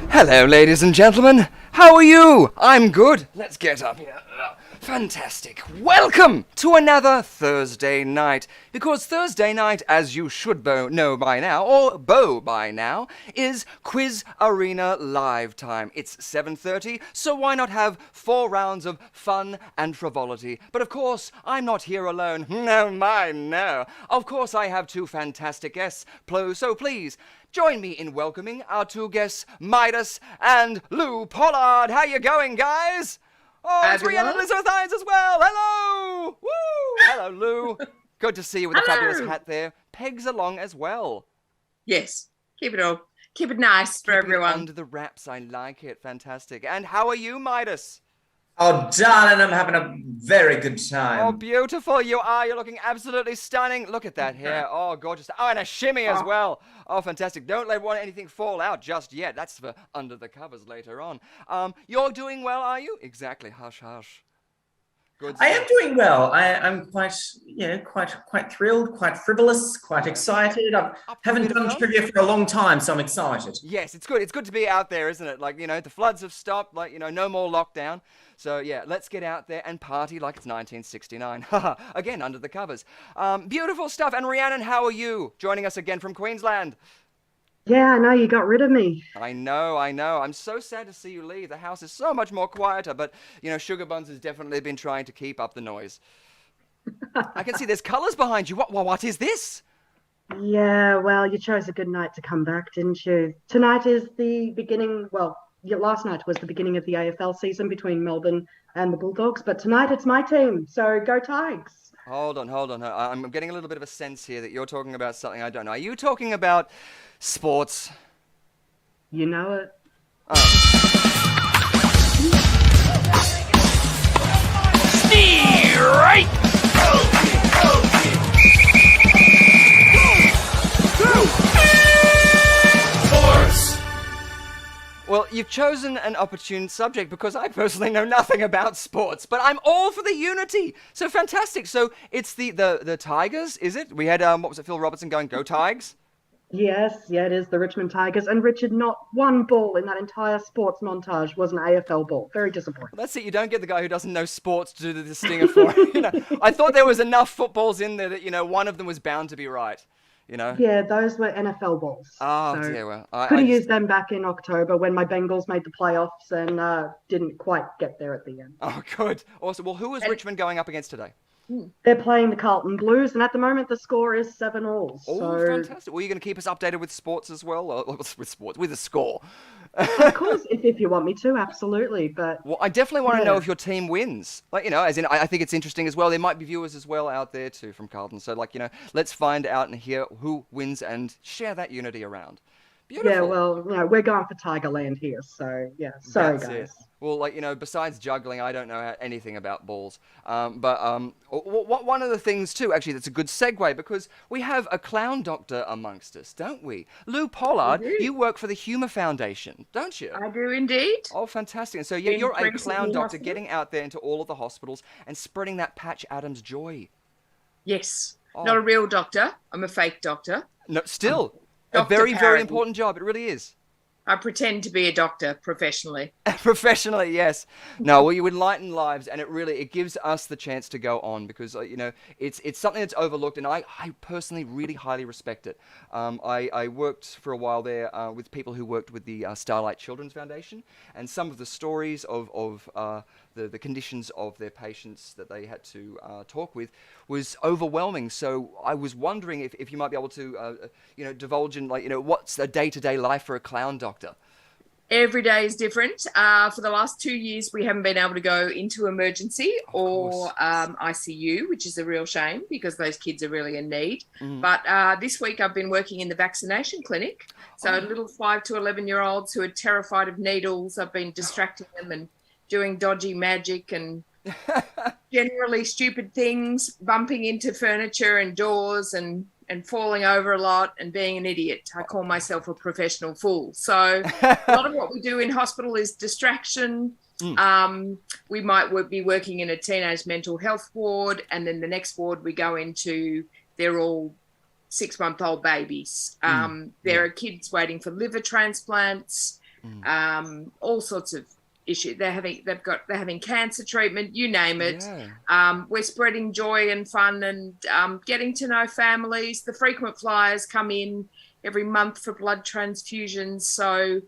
Hello, ladies and gentlemen. How are you? I'm good. Let's get up here. Fantastic. Welcome to another Thursday night. Because Thursday night, as you should know by now, or by now, is Quiz Arena Live time. It's 7:30, so why not have 4 rounds of fun and frivolity? But of course, I'm not here alone. No. Of course, I have 2 fantastic guests. So please, join me in welcoming our 2 guests, Midas and Lou Pollard. How you going, guys? Oh, it's Rhiannon Elizabeth Hines as well. Hello. Woo. Hello, Lou. Good to see you with a fabulous hat there. Peg's along as well. Yes. Keep it up. Keep it nice for everyone. Under the wraps. I like it. Fantastic. And how are you, Midas? Oh, darling, I'm having a very good time. Oh, beautiful you are. You're looking absolutely stunning. Look at that hair. Oh, gorgeous. Oh, and a shimmy as well. Oh, fantastic. Don't let anything fall out just yet. That's for under the covers later on. You're doing well, are you? Exactly. Hush, hush. Good I stuff. am doing well. I'm quite thrilled, quite frivolous, quite excited. I haven't done trivia for a long time, so I'm excited. Yes, it's good. It's good to be out there, isn't it? Like, the floods have stopped. Like, no more lockdown. So, yeah, let's get out there and party like it's 1969. Again, under the covers. Beautiful stuff. And Rhiannon, how are you? Joining us again from Queensland. Yeah, I know, you got rid of me. I know. I'm so sad to see you leave. The house is so much more quieter, but, Sugar Buns has definitely been trying to keep up the noise. I can see there's colours behind you. What is this? Yeah, well, you chose a good night to come back, didn't you? Tonight is the beginning, last night was the beginning of the AFL season between Melbourne and the Bulldogs, but tonight it's my team, so go Tigers. Hold on. I'm getting a little bit of a sense here that you're talking about something I don't know. Are you talking about sports? You know it. Right. Sports. Well, you've chosen an opportune subject because I personally know nothing about sports, but I'm all for the unity. So fantastic. So it's the Tigers, is it? We had what was it? Phil Robertson going, "Go Tigers." Yes, it is the Richmond Tigers. And Richard, not one ball in that entire sports montage was an AFL ball. Very disappointing. Well, that's it. You don't get the guy who doesn't know sports to do the stinger for. I thought there was enough footballs in there that one of them was bound to be right. Yeah, those were NFL balls. Oh, so dear. Well, could have used them back in October when my Bengals made the playoffs and didn't quite get there at the end. Oh, good. Awesome. Well, who is Richmond going up against today? They're playing the Carlton Blues, and at the moment the score is 7-all. Oh, fantastic. Well, you're going to keep us updated with sports as well? With the score. Of course, if you want me to, absolutely. But well, I definitely want to know if your team wins. As in, I think it's interesting as well. There might be viewers as well out there too from Carlton. So, let's find out and hear who wins and share that unity around. Beautiful. Yeah, well, we're going for Tigerland here, so yeah. Sorry, That's guys. It. Well, besides juggling, I don't know anything about balls. But one of the things too, actually, that's a good segue because we have a clown doctor amongst us, don't we? Lou Pollard, you work for the Humour Foundation, don't you? I do indeed. Oh, fantastic! And so you're a clown doctor, getting out there into all of the hospitals and spreading that Patch Adams joy. Yes, not a real doctor. I'm a fake doctor. No, still. A very, very important job. It really is. I pretend to be a doctor professionally. Professionally, yes. No, well, you enlighten lives, and it gives us the chance to go on because it's something that's overlooked, and I personally really highly respect it. I worked for a while there with people who worked with the Starlight Children's Foundation, and some of the stories of the conditions of their patients that they had to talk with was overwhelming. So I was wondering if you might be able to divulge in what's a day-to-day life for a clown doctor. Every day is different. For the last 2 years, we haven't been able to go into emergency or ICU, which is a real shame because those kids are really in need. But this week I've been working in the vaccination clinic. So little 5 to 11-year-olds who are terrified of needles, I've been distracting them and doing dodgy magic and generally stupid things, bumping into furniture and doors and falling over a lot and being an idiot. I call myself a professional fool. So a lot of what we do in hospital is distraction. We might be working in a teenage mental health ward, and then the next ward we go into, they're all 6-month-old babies. There are kids waiting for liver transplants, all sorts of issue. They're having cancer treatment, you name it. We're spreading joy and fun and getting to know families. The frequent flyers come in every month for blood transfusions. So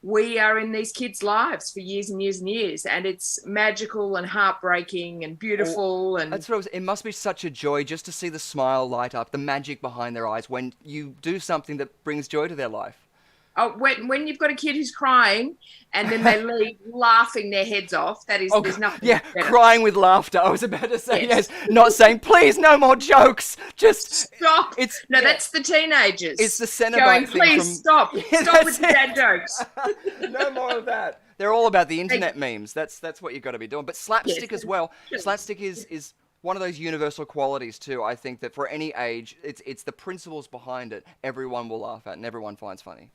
we are in these kids' lives for years and years and years, and it's magical and heartbreaking and beautiful. And that's what it must be such a joy just to see the smile light up, the magic behind their eyes when you do something that brings joy to their life. Oh, when you've got a kid who's crying and then they leave laughing their heads off, there's nothing better. Crying with laughter. I was about to say yes. Not saying, please, no more jokes. Just stop. That's the teenagers. It's the Cenobite thing. Please stop. Stop with the dad jokes. No more of that. They're all about the internet memes. That's what you've got to be doing. But slapstick as well. Slapstick is one of those universal qualities too. I think that for any age, it's the principles behind it. Everyone will laugh at and everyone finds funny.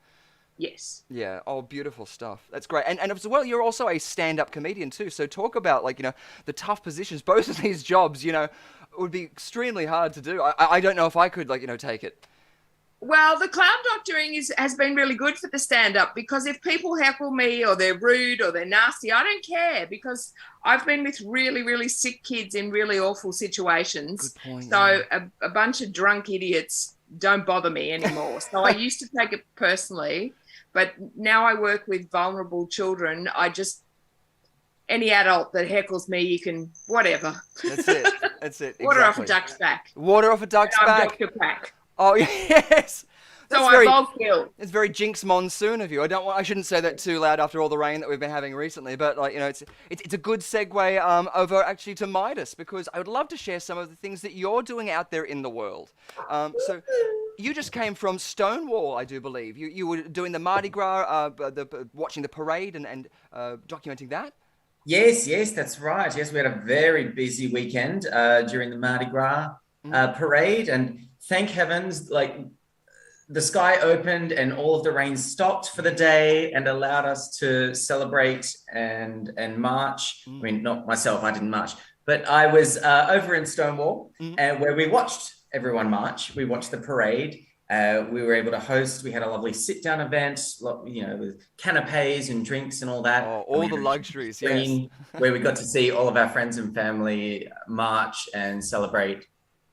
Yes. Yeah. Oh, beautiful stuff. That's great. And as well, you're also a stand-up comedian too. So talk about the tough positions. Both of these jobs, would be extremely hard to do. I don't know if I could take it. Well, the clown doctoring has been really good for the stand-up because if people heckle me or they're rude or they're nasty, I don't care because I've been with really, really sick kids in really awful situations. Good point, so a bunch of drunk idiots don't bother me anymore. So I used to take it personally. But now I work with vulnerable children. Any adult that heckles me, you can, whatever. That's it. Exactly. Water off a duck's back. Water off a duck's back. Dr. Pack. Oh, yes. I bulk kill. It's very Jinx Monsoon of you. I shouldn't say that too loud after all the rain that we've been having recently, but it's a good segue over actually to Midas because I would love to share some of the things that you're doing out there in the world. So you just came from Stonewall, I do believe. You were doing the Mardi Gras, watching the parade and documenting that. Yes, that's right. Yes, we had a very busy weekend during the Mardi Gras parade, and thank heavens, the sky opened and all of the rain stopped for the day and allowed us to celebrate and march. I mean, not myself, I didn't march, but I was over in Stonewall where we watched everyone march. We watched the parade. We were able to host. We had a lovely sit-down event, with canapes and drinks and all that. Oh, all the luxuries, yes. Where we got to see all of our friends and family march and celebrate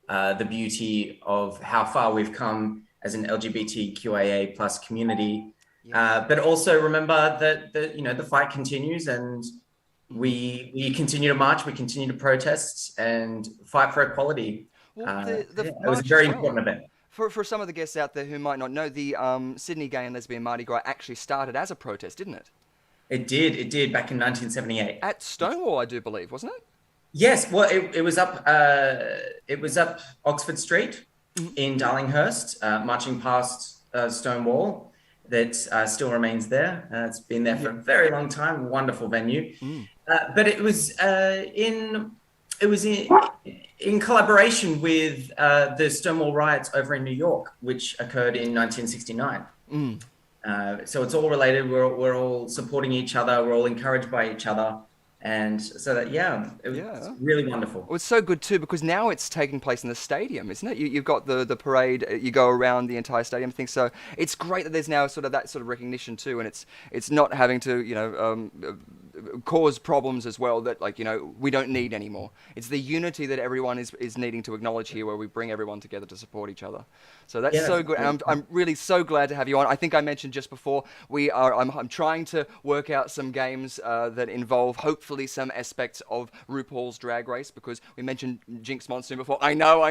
the beauty of how far we've come as an LGBTQIA plus community, but also remember that the fight continues and we continue to march, we continue to protest and fight for equality. Well, it was a very important event. For some of the guests out there who might not know, the Sydney Gay and Lesbian Mardi Gras actually started as a protest, didn't it? It did back in 1978. At Stonewall, I do believe, wasn't it? Yes, well, it was up Oxford Street in Darlinghurst, marching past Stonewall. That still remains there. It's been there for a very long time. Wonderful venue, but it was in collaboration with the Stonewall riots over in New York, which occurred in 1969. So it's all related. We're all supporting each other. We're all encouraged by each other, And so that, yeah, it was Yeah. really wonderful. Well, it's so good too because now it's taking place in the stadium, isn't it? You've got the parade. You go around the entire stadium thing. So it's great that there's now sort of that sort of recognition too, and it's not having to cause problems as well that we don't need anymore. It's the unity that everyone is needing to acknowledge here, where we bring everyone together to support each other. So that's Yeah, so good. And I'm really so glad to have you on. I think I mentioned just before I'm trying to work out some games that involve hopefully some aspects of RuPaul's Drag Race, because we mentioned Jinx Monsoon before. I know.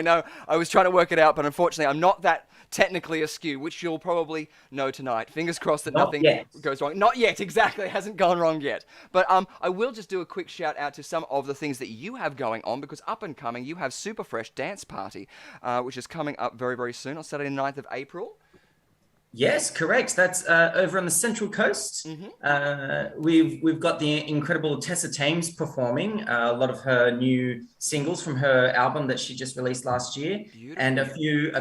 I was trying to work it out, but unfortunately I'm not that technically askew, which you'll probably know tonight. Fingers crossed that nothing goes wrong. Not yet, exactly. It hasn't gone wrong yet. But I will just do a quick shout out to some of the things that you have going on, because up and coming, you have Super Fresh Dance Party, which is coming up very, very soon on Saturday, 9th of April. Yes, correct. That's over on the Central Coast. We've got the incredible Tessa Thames performing a lot of her new singles from her album that she just released last year. Beautiful. And a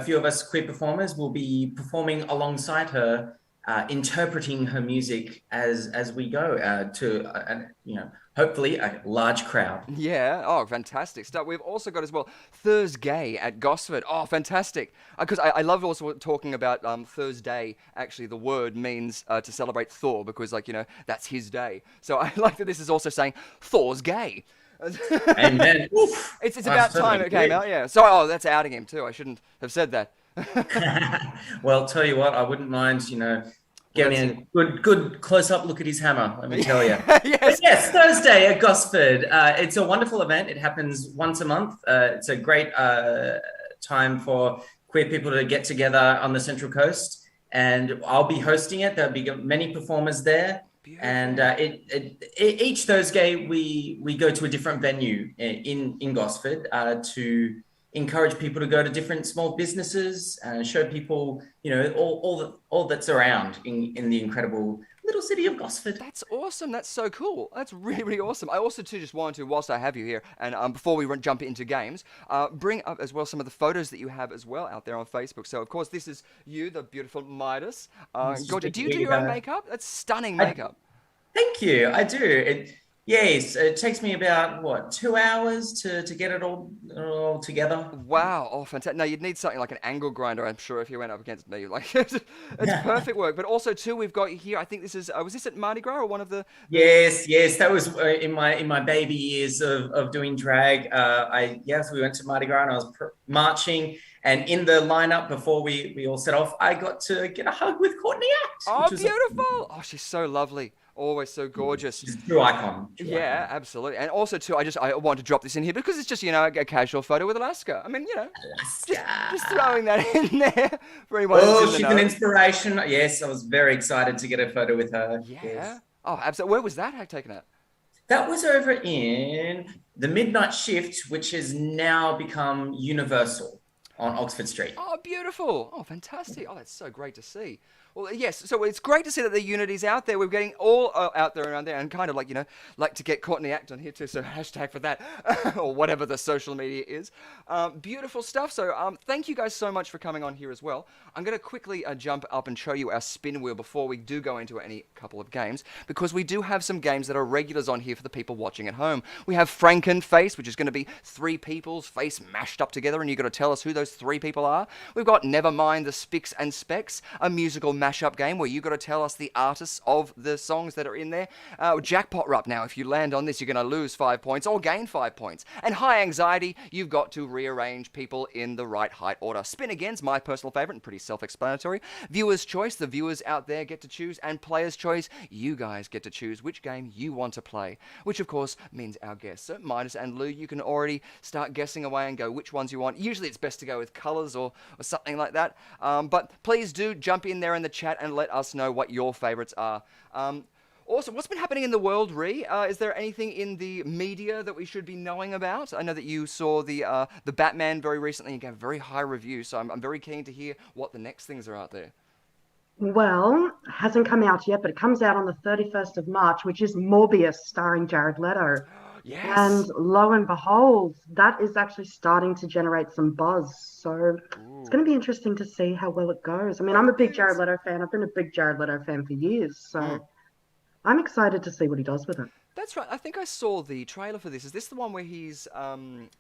few of us queer performers will be performing alongside her, interpreting her music as we go to hopefully a large crowd. Yeah. Oh, fantastic stuff. We've also got as well Thursday at Gosford. Oh, fantastic. Because I love also talking about Thursday. Actually, the word means to celebrate Thor, because that's his day. So I like that this is also saying Thor's gay. Amen. It's about time it came out. Yeah. So that's outing him too. I shouldn't have said that. Well, tell you what, I wouldn't mind, getting a good close-up look at his hammer, let me tell you. Yes, Thursday at Gosford. It's a wonderful event. It happens once a month. It's a great time for queer people to get together on the Central Coast, and I'll be hosting it. There'll be many performers there. Beautiful. And each Thursday we go to a different venue in Gosford to encourage people to go to different small businesses and show people, all that's around in the incredible little city of Gosford. That's awesome. That's so cool. That's really, really awesome. I also too just wanted to, whilst I have you here, and before we jump into games, bring up as well some of the photos that you have as well out there on Facebook. So of course this is you, the beautiful Midas. Georgia, do you do your own makeup? That's stunning makeup. Thank you. I do. Yes, it takes me about 2 hours to get it all together. Wow! Oh, fantastic! No, you'd need something like an angle grinder, I'm sure, if you went up against me. It's perfect work. But also too, we've got here. I think this is. Was this at Mardi Gras or one of the? Yes. That was in my baby years of doing drag. We went to Mardi Gras and I was marching. And in the lineup before we all set off, I got to get a hug with Courtney Act. Oh, beautiful! Oh, she's so lovely. Always so gorgeous. She's a true icon. Yeah, absolutely. And also too, I want to drop this in here because it's just a casual photo with Alaska. I mean, Alaska. Just throwing that in there for anyone. Oh, she's an inspiration. Yes, I was very excited to get a photo with her. Yeah. Yes. Oh, absolutely. Where was that taken at? That was over in the Midnight Shift, which has now become Universal on Oxford Street. Oh, beautiful. Oh, fantastic. Oh, that's so great to see. Well, yes, so it's great to see that the unity's out there. We're getting all out there around there, and kind of like to get Courtney Act on here too, so hashtag for that, or whatever the social media is. Beautiful stuff. So thank you guys so much for coming on here as well. I'm going to quickly jump up and show you our spin wheel before we do go into any couple of games, because we do have some games that are regulars on here for the people watching at home. We have Frankenface, which is going to be 3 people's face mashed up together, and you've got to tell us who those 3 people are. We've got Nevermind the Spics and Specs, a musical mashup game where you've got to tell us the artists of the songs that are in there. Jackpot Rup. Now, if you land on this, you're going to lose 5 points or gain 5 points. And High Anxiety, you've got to rearrange people in the right height order. Spin Again's my personal favorite and pretty self-explanatory. Viewer's Choice, the viewers out there get to choose. And Player's Choice, you guys get to choose which game you want to play, which of course means our guests. So Midas and Lou, you can already start guessing away and go which ones you want. Usually it's best to go with colours or something like that. But please do jump in there in the chat and let us know what your favourites are. Also, what's been happening in the world, Ree? Is there anything in the media that we should be knowing about? I know that you saw the Batman very recently and gave a very high review, so I'm very keen to hear what the next things are out there. Well, hasn't come out yet, but it comes out on the 31st of March, which is Morbius starring Jared Leto. Yes. And lo and behold, that is actually starting to generate some buzz. So it's going to be interesting to see how well it goes. I mean, I'm a big Jared Leto fan. I've been a big Jared Leto fan for years. So I'm excited to see what he does with it. That's right. I think I saw the trailer for this. Is this the one where he's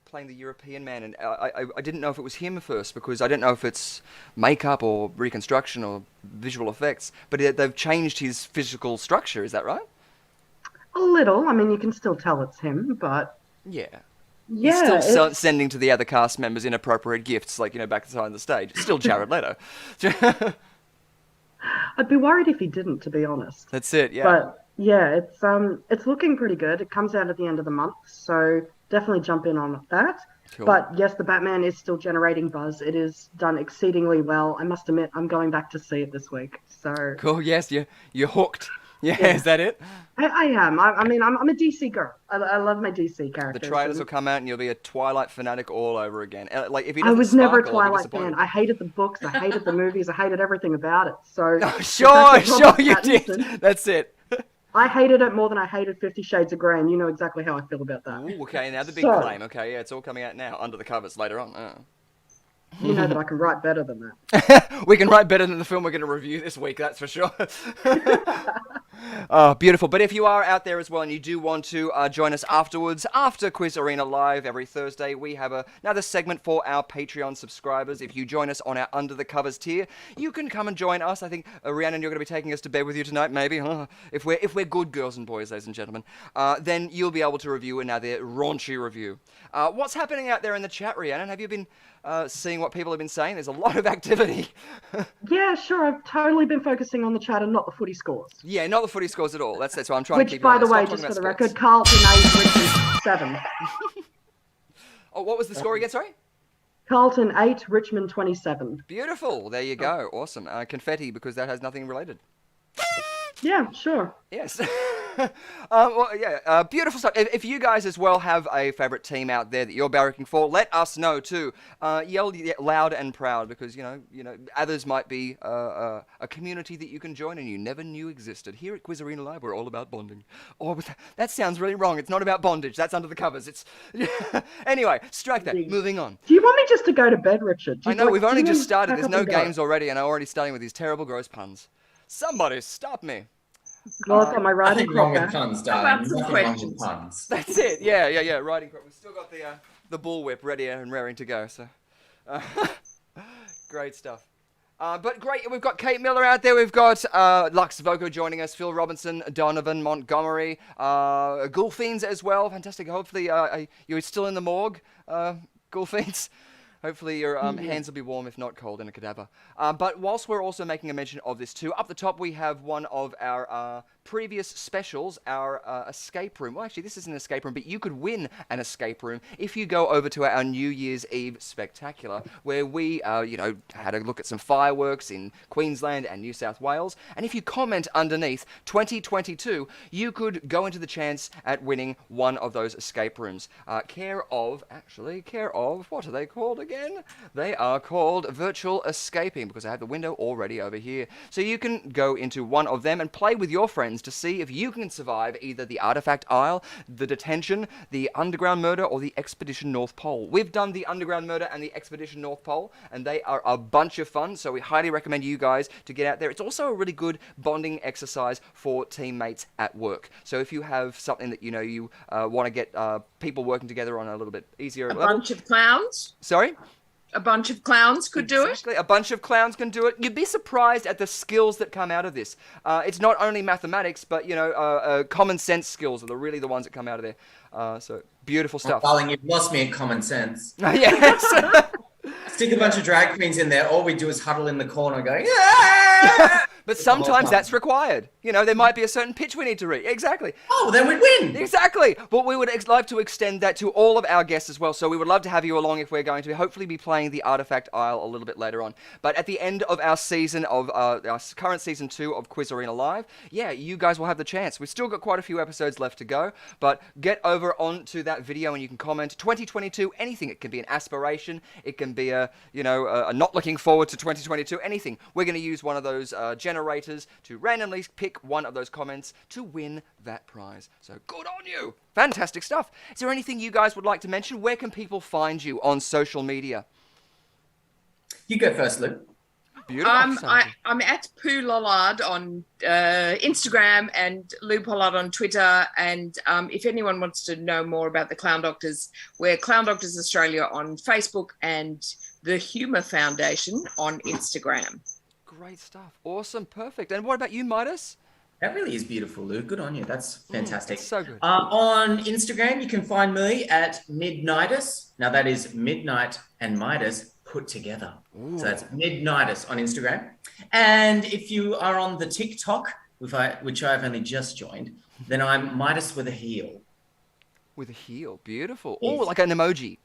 playing the European man? And I didn't know if it was him first because I don't know if it's makeup or reconstruction or visual effects. But they've changed his physical structure. Is that right? A little. I mean, you can still tell it's him, but Yeah. yeah, He's still sending to the other cast members inappropriate gifts, like, back behind the stage. It's still Jared Leto. I'd be worried if he didn't, to be honest. That's it, yeah. But yeah, it's looking pretty good. It comes out at the end of the month, so definitely jump in on that. Cool. But yes, the Batman is still generating buzz. It is done exceedingly well. I must admit, I'm going back to see it this week. So Cool, yes, you're hooked. Yeah, is that it? I am. I mean, I'm a DC girl. I love my DC characters. The trailers will come out and you'll be a Twilight fanatic all over again. Like, if he I doesn't was never a sparkle, I'll be Twilight disappointed. fan. I hated the books. I hated the movies. I hated everything about it. So Oh, sure you did. That's it. I hated it more than I hated 50 Shades of Grey, and you know exactly how I feel about that. Ooh, okay, now the big So- claim. Okay, yeah, it's all coming out now, under the covers later on. You know that I can write better than that. We can write better than the film we're going to review this week, that's for sure. Oh, beautiful. But if you are out there as well and you do want to join us afterwards, after Quiz Arena Live every Thursday, we have another segment for our Patreon subscribers. If you join us on our Under the Covers tier, you can come and join us. I think, Rhiannon, you're going to be taking us to bed with you tonight, maybe. If we're good girls and boys, ladies and gentlemen, then you'll be able to review another raunchy review. What's happening out there in the chat, Rhiannon? Have you been seeing what people have been saying? There's a lot of activity. Yeah, sure. I've totally been focusing on the chat and not the footy scores. Yeah, not the footy scores at all. That's why I'm trying to Which, keep by it the on. way, Stop just for talking the about record, Carlton 8, Richmond 7. Oh, what was the score again, sorry? Carlton 8, Richmond 27. Beautiful. There you go. Awesome. Confetti, because that has nothing related. Yeah, sure. Yes. Well, yeah, beautiful stuff. If you guys as well have a favourite team out there that you're barracking for, let us know too. Yell loud and proud, because you know others might be a community that you can join and you never knew existed. Here at Quiz Arena Live, we're all about bonding. Oh, that sounds really wrong. It's not about bondage. That's under the covers. It's anyway. Strike that. Moving on. Do you want me just to go to bed, Richard? I know we've only just started. pack There's up no and go? games already, and I'm already starting with these terrible, gross puns. Somebody stop me. Well, I've got my writing Nothing wrong crop with back. puns, How darling. about some Nothing wrong with questions? puns. That's it. Yeah. Riding crop. We've still got the bullwhip ready and raring to go. So, great stuff. But great, we've got Kate Miller out there. We've got Lux Voco joining us, Phil Robinson, Donovan Montgomery, Gulfiends as well. Fantastic. Hopefully, you're still in the morgue, Gulfiends. Hopefully your hands will be warm, if not cold, in a cadaver. But whilst we're also making a mention of this too, up the top we have one of our previous specials, our escape room. Well, actually, this is an escape room, but you could win an escape room if you go over to our New Year's Eve Spectacular, where we, had a look at some fireworks in Queensland and New South Wales. And if you comment underneath 2022, you could go into the chance at winning one of those escape rooms. Care of, what are they called again? They are called Virtual Escaping, because I have the window already over here. So you can go into one of them and play with your friends to see if you can survive either the Artifact Isle, the Detention, the Underground Murder, or the Expedition North Pole. We've done the Underground Murder and the Expedition North Pole, and they are a bunch of fun, so we highly recommend you guys to get out there. It's also a really good bonding exercise for teammates at work. So if you have something that you want to get people working together on a little bit easier A level. bunch of clowns. Sorry? A bunch of clowns could do it. Exactly. A bunch of clowns can do it. You'd be surprised at the skills that come out of this. It's not only mathematics, but common sense skills are really the ones that come out of there. So beautiful stuff. Darling, you've lost me at common sense. Yes. Stick a bunch of drag queens in there. All we do is huddle in the corner going, yeah! But sometimes that's required. There might be a certain pitch we need to reach. Exactly. Oh, then we'd win. Exactly. But we would like to extend that to all of our guests as well. So we would love to have you along if we're going to hopefully be playing the Artifact Isle a little bit later on. But at the end of our season of our current season 2 of Quiz Arena Live, you guys will have the chance. We've still got quite a few episodes left to go, but get over onto that video and you can comment 2022 anything. It can be an aspiration. It can be a not looking forward to 2022. Anything. We're going to use one of those generators to randomly pick one of those comments to win that prize. So good on you. Fantastic stuff. Is there anything you guys would like to mention? Where can people find you on social media? You go first, Luke. Beautiful. I'm at Pooh Lollard on Instagram and Lou Pollard on Twitter. And if anyone wants to know more about the Clown Doctors, we're Clown Doctors Australia on Facebook and the Humour Foundation on Instagram. Great stuff. Awesome. Perfect. And what about you, Midas? That really is beautiful, Lou. Good on you. That's fantastic. It's so good. On Instagram, you can find me at Midnightus. Now, that is Midnight and Midas put together. Ooh. So that's Midnightus on Instagram. And if you are on the TikTok, which I've only just joined, then I'm Midas with a heel. With a heel. Beautiful. Yes. Oh, like an emoji.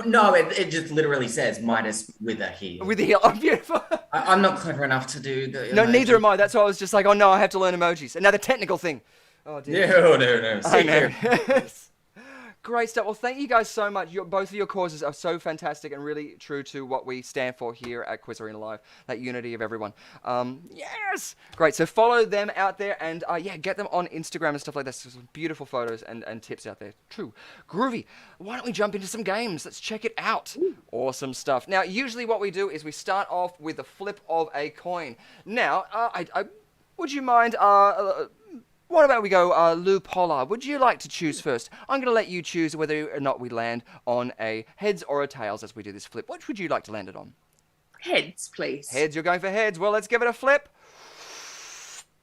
No, it just literally says Midas with a heel. With a heel. Oh, beautiful. I'm not clever enough to do the No, emoji. neither am I. That's why I was just like, oh no, I have to learn emojis. Another technical thing. Oh dear. No. I know. Great stuff. Well, thank you guys so much. Both of your causes are so fantastic and really true to what we stand for here at Quiz Arena Live. That unity of everyone. Yes! Great. So follow them out there and get them on Instagram and stuff like that. Some beautiful photos and tips out there. True. Groovy. Why don't we jump into some games? Let's check it out. Awesome stuff. Now, usually what we do is we start off with the flip of a coin. Now, would you mind... what about we go, Lou Pollard? Would you like to choose first? I'm going to let you choose whether or not we land on a heads or a tails as we do this flip. Which would you like to land it on? Heads, please. Heads, you're going for heads. Well, let's give it a flip.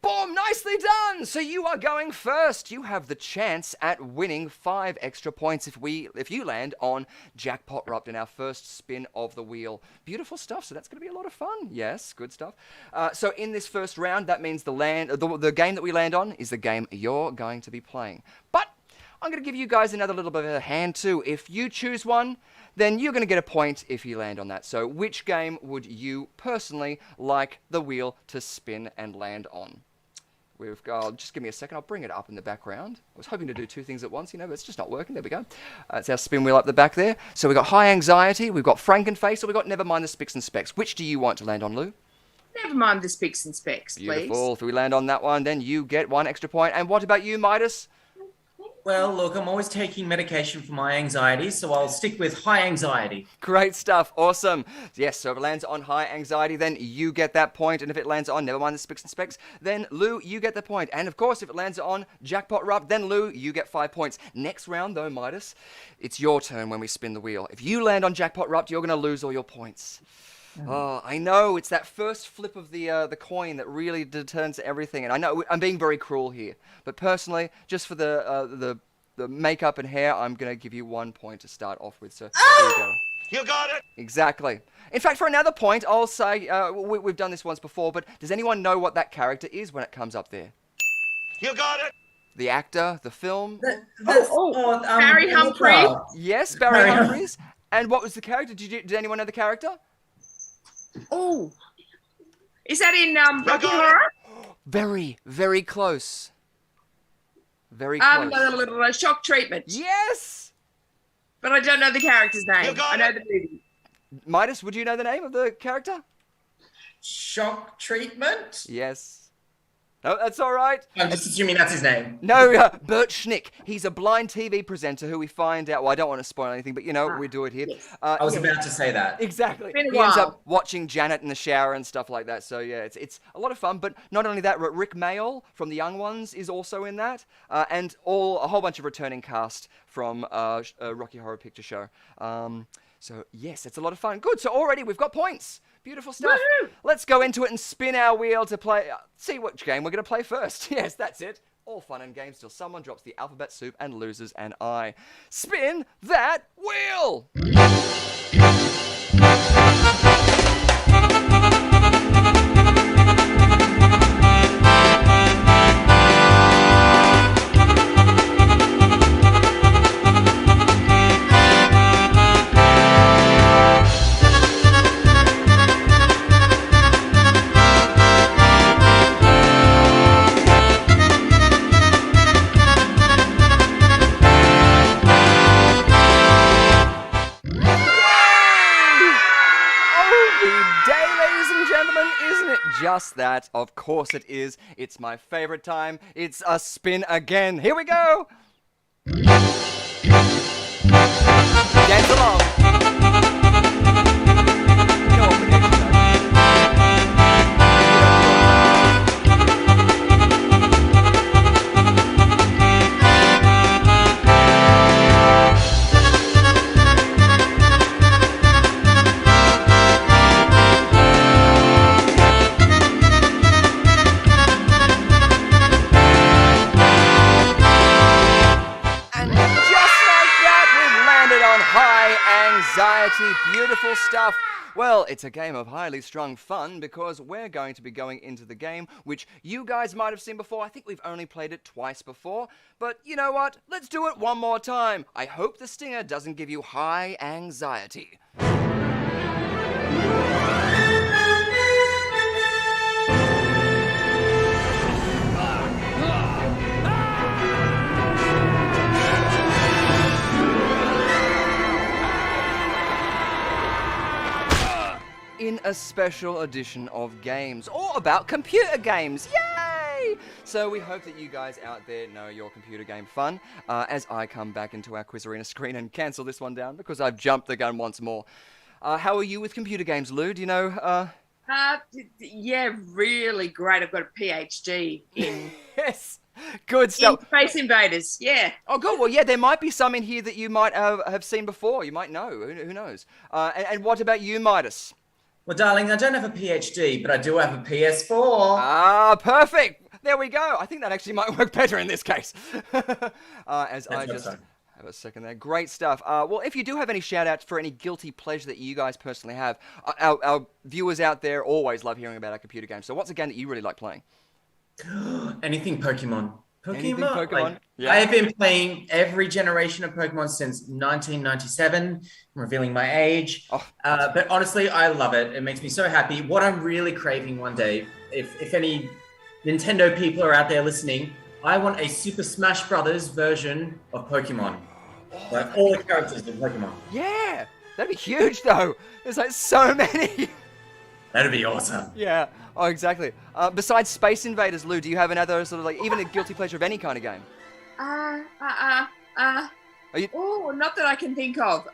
Boom, nicely done. So you are going first. You have the chance at winning 5 extra points if you land on Jackpot Rupt in our first spin of the wheel. Beautiful stuff. So that's going to be a lot of fun. Yes, good stuff. So in this first round, that means the game that we land on is the game you're going to be playing. But I'm going to give you guys another little bit of a hand too. If you choose one, then you're going to get a point if you land on that. So which game would you personally like the wheel to spin and land on? We've got, just give me a second, I'll bring it up in the background. I was hoping to do 2 things at once, but it's just not working. There we go. It's our spin wheel up the back there. So we've got High Anxiety, we've got Frankenface, or we've got Never Mind the Spicks and Specks. Which do you want to land on, Lou? Never mind the Spicks and Specks, please. Beautiful. If we land on that one, then you get 1 extra point. And what about you, Midas? Well, look, I'm always taking medication for my anxiety, so I'll stick with High Anxiety. Great stuff. Awesome. Yes, so if it lands on High Anxiety, then you get that point. And if it lands on Never Mind the Spicks and Specks, then Lou, you get the point. And of course, if it lands on Jackpot Rupt, then Lou, you get 5 points. Next round, though, Midas, it's your turn when we spin the wheel. If you land on Jackpot Rupt, you're going to lose all your points. Oh, I know. It's that first flip of the coin that really determines everything. And I know I'm being very cruel here. But personally, just for the makeup and hair, I'm going to give you 1 point to start off with. So there you go. You got it! Exactly. In fact, for another point, I'll say, we've done this once before, but does anyone know what that character is when it comes up there? You got it! The actor, the film? Barry Humphries. Yes, Barry Humphries. And what was the character? Did anyone know the character? Oh, is that in Rocky Horror? Very, very close. Very close. Shock Treatment. Yes! But I don't know the character's name. You got I know it. the movie. Midas, would you know the name of the character? Shock Treatment? Yes. No, that's all right. I'm just assuming that's his name. No, Bert Schnick. He's a blind TV presenter who we find out... Well, I don't want to spoil anything, but, we do it here. Yes. I was about to say that. Exactly. Been a He ends while. up watching Janet in the shower and stuff like that. So, yeah, it's a lot of fun. But not only that, Rick Mayall from The Young Ones is also in that. And a whole bunch of returning cast from Rocky Horror Picture Show. So, yes, it's a lot of fun. Good. So, already we've got points. Beautiful stuff. Woo-hoo! Let's go into it and spin our wheel to play. See which game we're going to play first. Yes, that's it. All fun and games till someone drops the alphabet soup and loses an eye. Spin that wheel! Just that, of course it is. It's my favorite time. It's a spin again. Here we go. Dance along. You know what, on high anxiety. Beautiful stuff. Well, it's a game of highly strung fun because we're going to be going into the game, which you guys might have seen before. I think we've only played it twice before. But you know what? Let's do it one more time. I hope the stinger doesn't give you high anxiety. In a special edition of games, all about computer games. Yay! So we hope that you guys out there know your computer game fun as I come back into our Quiz Arena screen and cancel this one down because I've jumped the gun once more. How are you with computer games, Lou? Do you know? Yeah, really great. I've got a PhD in Yes. Good stuff. in Space Invaders. Yeah. Oh, good. Well, yeah, there might be some in here that you might have seen before. You might know. Who knows? And what about you, Midas? Well, darling, I don't have a PhD, but I do have a PS4. Ah, perfect. There we go. I think that actually might work better in this case. As I just have a second there. Great stuff. Well, if you do have any shout-outs for any guilty pleasure that you guys personally have, our viewers out there always love hearing about our computer games. So what's a game that you really like playing? Anything Pokemon. Anything Pokemon? Yeah. I have been playing every generation of Pokemon since 1997. I'm revealing my age. Oh. But honestly, I love it. It makes me so happy. What I'm really craving one day, if any Nintendo people are out there listening, I want a Super Smash Brothers version of Pokemon. Like all the characters of Pokemon. Yeah. That'd be huge, though. There's like so many. That'd be awesome. Yeah. Oh, exactly. Besides Space Invaders, Lou, do you have another sort of like even a guilty pleasure of any kind of game? Oh, not that I can think of.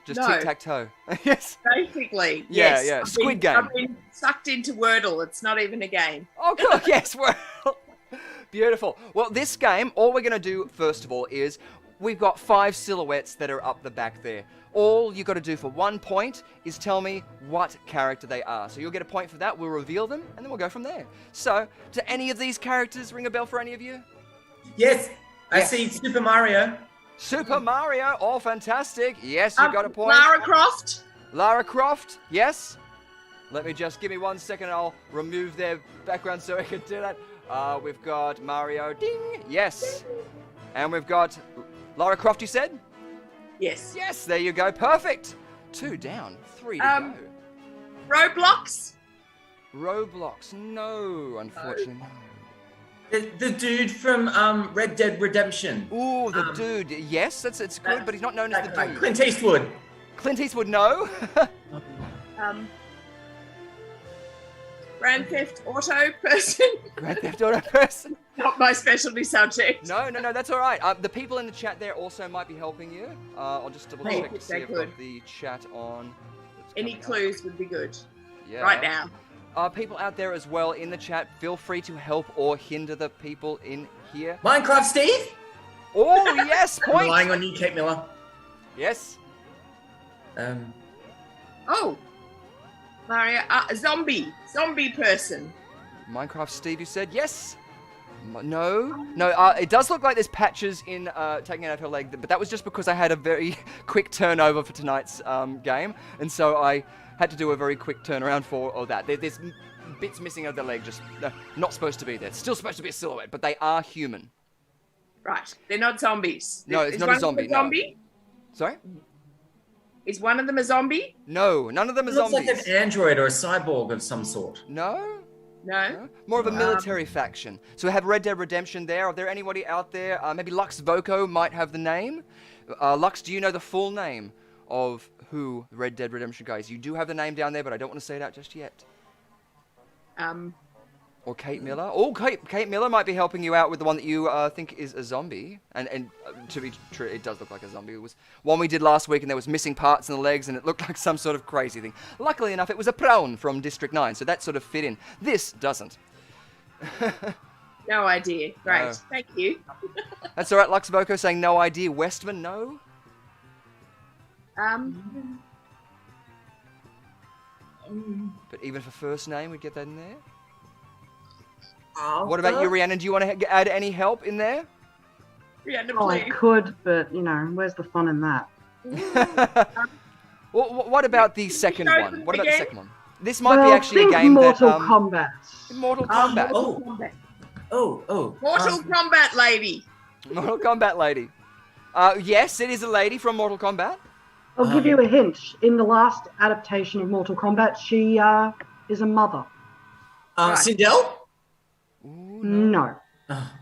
Just no. tic-tac-toe. Yes. Basically, Yeah, yes. yeah. Squid Game. I've been sucked into Wordle. It's not even a game. Oh, good. Yes. Well, beautiful. Well, this game, all we're going to do, first of all, is we've got 5 silhouettes that are up the back there. All you got to do for 1 point is tell me what character they are. So you'll get a point for that. We'll reveal them, and then we'll go from there. So, do any of these characters ring a bell for any of you? Yes, I see Super Mario. Super Mario. Oh, fantastic. Yes, you got a point. Lara Croft. Lara Croft. Yes. Let me just give me 1 second. I'll remove their background so I can do that. We've got Mario. Ding. Yes. And we've got Lara Croft, you said? Yes. Yes, there you go. Perfect. 2 down, 3 to go. Roblox. Roblox. No, unfortunately, no. The dude from Red Dead Redemption. Ooh, the dude. Yes, it's good, but he's not known as the dude. Clint Eastwood. Clint Eastwood, no. Grand Theft Auto person. Grand Theft Auto person. Not my specialty subject. No, that's all right. The people in the chat there also might be helping you. I'll just double check to see if I've got the chat on. Any clues would be good. Yeah. Right now. People out there as well in the chat, feel free to help or hinder the people in here. Minecraft Steve? Oh, yes, I'm point. relying on you, Kate Miller. Yes. Oh. Mario, zombie person. Minecraft Steve, you said? Yes. No, it does look like there's patches in taking it out of her leg, but that was just because I had a very quick turnover for tonight's game, and so I had to do a very quick turnaround for all that. There's bits missing of the leg, just not supposed to be there. It's still supposed to be a silhouette, but they are human. Right, they're not zombies. No, it's not a zombie. No. Sorry? Is one of them a zombie? No, none of them are Looks zombies. like an android or a cyborg of some sort. No? No. More of a military faction. So we have Red Dead Redemption there. Are there anybody out there? Maybe Lux Voco might have the name. Lux, do you know the full name of who Red Dead Redemption guy is? You do have the name down there, but I don't want to say it out just yet. Or Kate Miller. Oh, Kate Miller might be helping you out with the one that you think is a zombie. And to be true, it does look like a zombie. It was one we did last week, and there was missing parts in the legs, and it looked like some sort of crazy thing. Luckily enough, it was a prawn from District 9, so that sort of fit in. This doesn't. No idea. Great. No. Thank you. That's all right. Lux Voco saying no idea. Westman, no? But even for first name, we'd get that in there. What about you, Rhiannon? Do you want to add any help in there? Rhiannon, Oh, I please. could, but, you know, where's the fun in that? Well, what about the second show one? them What about the again? second one? This might well, be actually a think game Mortal that Kombat. Mortal Kombat. Oh, Kombat. oh. Mortal Kombat lady. Mortal Kombat lady. Yes, it is a lady from Mortal Kombat. I'll give you a hint. In the last adaptation of Mortal Kombat, she is a mother. Right. Sindel? No. Oh,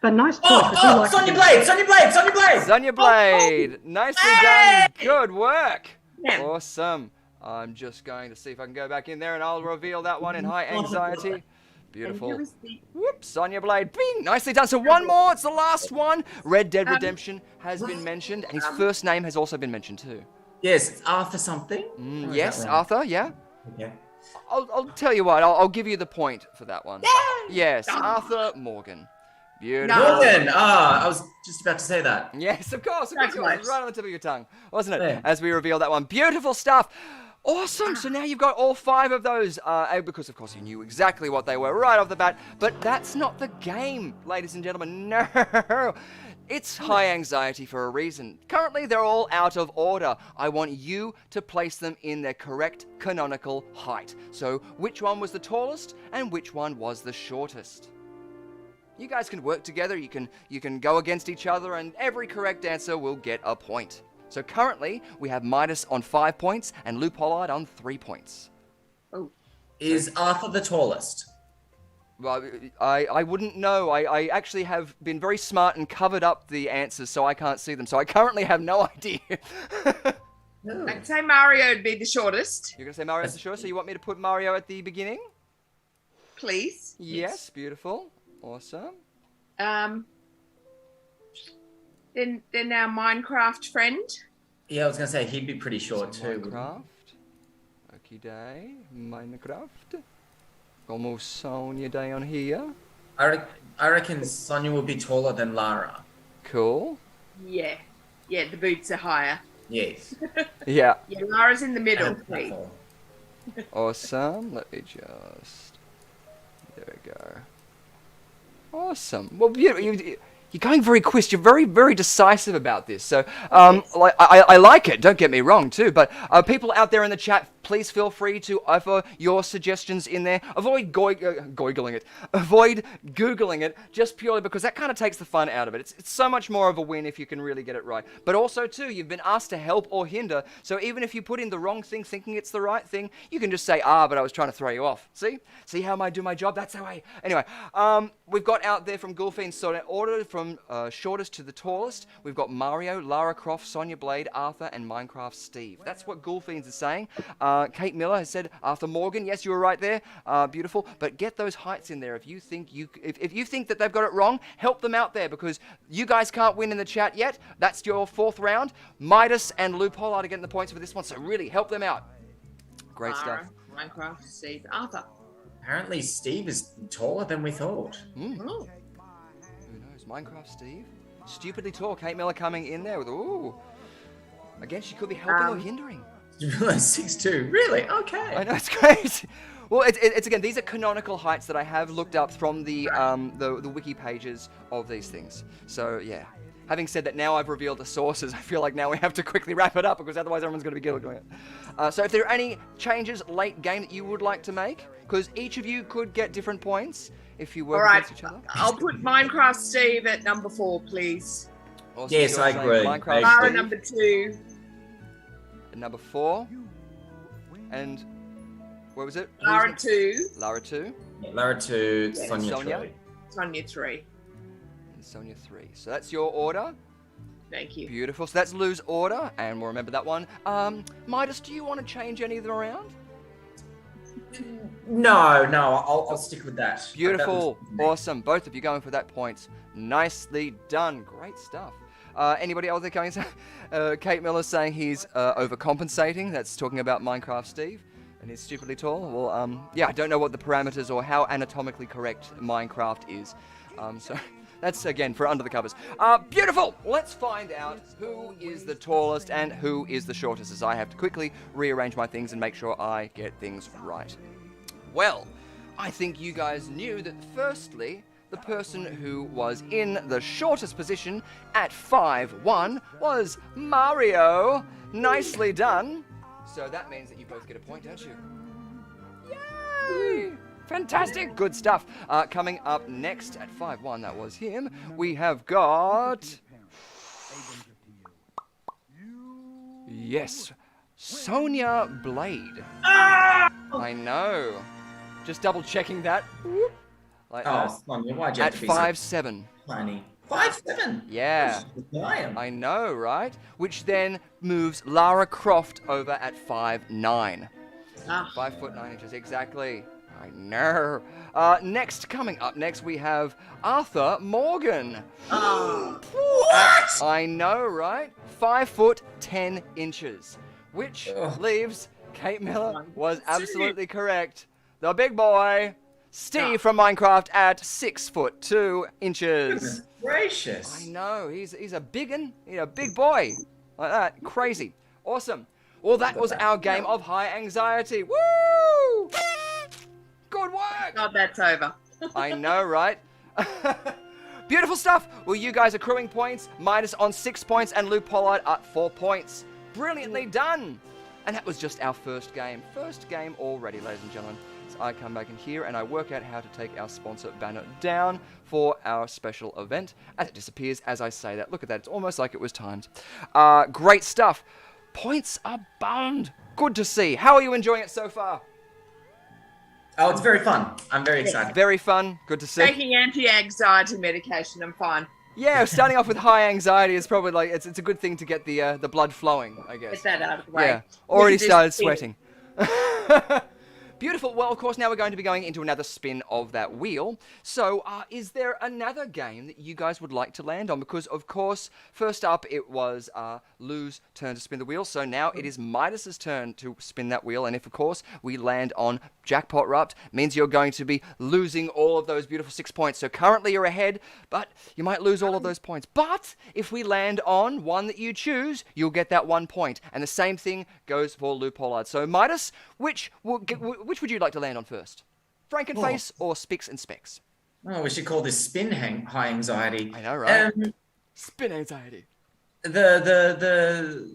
But nice choice. I do like Sonya it. Blade! Sonya Blade! Sonya Blade! Sonya Blade. Nicely done. Good work. Yeah. Awesome. I'm just going to see if I can go back in there and I'll reveal that one in high anxiety. And Beautiful. who is the Whoops, Sonya Blade. Bing! Nicely done. So one more. It's the last one. Red Dead Redemption has been mentioned, and his first name has also been mentioned too. Yes, it's Arthur something. Or is Yes, that wrong? Arthur. Yeah. Okay. I'll tell you what. I'll give you the point for that one. Yes, Arthur Morgan. Beautiful. No. Morgan! I was just about to say that. Yes, of course. It was Congratulations. right on the tip of your tongue, wasn't it? Yeah. As we reveal that one. Beautiful stuff. Awesome. So now you've got all 5 of those, because of course you knew exactly what they were right off the bat. But that's not the game, ladies and gentlemen. No. It's high anxiety for a reason. Currently, they're all out of order. I want you to place them in their correct canonical height. So, which one was the tallest and which one was the shortest? You guys can work together. You can go against each other, and every correct answer will get a point. So currently, we have Midas on 5 points and Lou Pollard on 3 points. Is Arthur the tallest? Well, I wouldn't know. I actually have been very smart and covered up the answers so I can't see them. So I currently have no idea. I'd say Mario would be the shortest, You're going to say Mario's the shortest, so you want me to put Mario at the beginning? please. Yes, beautiful. Awesome. Then our Minecraft friend. Yeah, I was gonna say he'd be pretty short too. Minecraft. Okie day. Minecraft. Almost Sonya down here. I reckon Sonya will be taller than Lara. Cool. Yeah. Yeah, the boots are higher. Yes. Yeah. Yeah, Lara's in the middle, And please. tall. Awesome. Let me just... There we go. Awesome. Well, you're going very quick. You're very, very decisive about this. So, like, I like it. Don't get me wrong, too. But people out there in the chat, please feel free to offer your suggestions in there. Avoid googling it. Avoid Googling it, just purely because that kind of takes the fun out of it. It's so much more of a win if you can really get it right. But also, too, you've been asked to help or hinder. So even if you put in the wrong thing, thinking it's the right thing, you can just say, but I was trying to throw you off. See how I do my job? That's how I... Anyway, we've got out there from Gulfine, so in order from shortest to the tallest, we've got Mario, Lara Croft, Sonya Blade, Arthur, and Minecraft Steve. That's what Gulfines is saying. Kate Miller has said Arthur Morgan. Yes, you were right there. Beautiful. But get those heights in there. If you think if you think that they've got it wrong, help them out there because you guys can't win in the chat yet. That's your 4th round. Midas and Lou Pollard are getting the points for this one, so really help them out. Great Lara, stuff. Minecraft, Steve, Arthur. Apparently Steve is taller than we thought. Oh. Who knows? Minecraft Steve. Stupidly tall. Kate Miller coming in there with Again, she could be helping or hindering. 6'2". Really? Okay. I know, it's crazy. Well, it's again, these are canonical heights that I have looked up from the wiki pages of these things. So, yeah. Having said that, now I've revealed the sources, I feel like now we have to quickly wrap it up because otherwise everyone's going to be giggling it. So if there are any changes late game that you would like to make, because each of you could get different points if you work All right. against each other. I'll put Minecraft Steve at number 4, please. Also, Yes, you're I saying agree. Minecraft I Lara Steve number 2. at number 4. And, what was it? Lara 2. Lara 2. Yeah, Lara 2, Sonya Sonya? 3. Sonya 3. And Sonya 3. So that's your order. Thank you. Beautiful. So that's Lou's order, and we'll remember that one. Midas, do you want to change any of them around? No, I'll stick with that. Beautiful. That was- Awesome. Both of you going for that point. Nicely done. Great stuff. Anybody else there going? Kate Miller's saying he's overcompensating. That's talking about Minecraft Steve. And he's stupidly tall. Well, yeah, I don't know what the parameters or how anatomically correct Minecraft is. So that's, again, for under the covers. Beautiful! Let's find out who is the tallest and who is the shortest, as I have to quickly rearrange my things and make sure I get things right. Well, I think you guys knew that, firstly, the person who was in the shortest position at 5-1 was Mario. Nicely done. So that means that you both get a point, don't you? Yay! Fantastic. Good stuff. Coming up next at 5-1, that was him. We have got... Yes. Sonia Blade. I know. Just double checking that. Like that. Sonia, why'd you At have to be so 5-7. tiny? 5'7"? Yeah. I am. I know, right? Which then moves Lara Croft over at 5'9". 5'9", exactly. I know. Coming up next, we have Arthur Morgan. What? I know, right? 5'10", which leaves Kate Miller was absolutely correct. The big boy, Steve from Minecraft, at 6'2". Goodness gracious. I know. He's a biggin. He's a big boy. Like that. Crazy. Awesome. Well, that was our game of high anxiety. Woo! Good work. God, that's over. I know, right? Beautiful stuff. Well, you guys are accruing points. Midas on 6 points and Lou Pollard at 4 points. Brilliantly done. And that was just our first game. First game already, ladies and gentlemen. So I come back in here and I work out how to take our sponsor banner down for our special event. As it disappears as I say that. Look at that. It's almost like it was timed. Great stuff. Points abound. Good to see. How are you enjoying it so far? Oh, it's very fun. I'm very excited. Very fun. Good to see. Taking anti-anxiety medication, I'm fine. Yeah, starting off with high anxiety is probably like it's a good thing to get the blood flowing, I guess. Get that out of the way. Yeah, already started sweating. Beautiful. Well, of course, now we're going to be going into another spin of that wheel. So, is there another game that you guys would like to land on? Because, of course, first up, it was Lou's turn to spin the wheel. So now it is Midas's turn to spin that wheel. And if, of course, we land on Jackpot Rupt, means you're going to be losing all of those beautiful 6 points. So currently you're ahead, but you might lose all of those points. But if we land on one that you choose, you'll get that 1 point. And the same thing goes for Lou Pollard. So, Midas, which would you like to land on first? Frankenface or Spicks and Specs? Oh, we should call this spin high anxiety. I know, right? Spin anxiety. The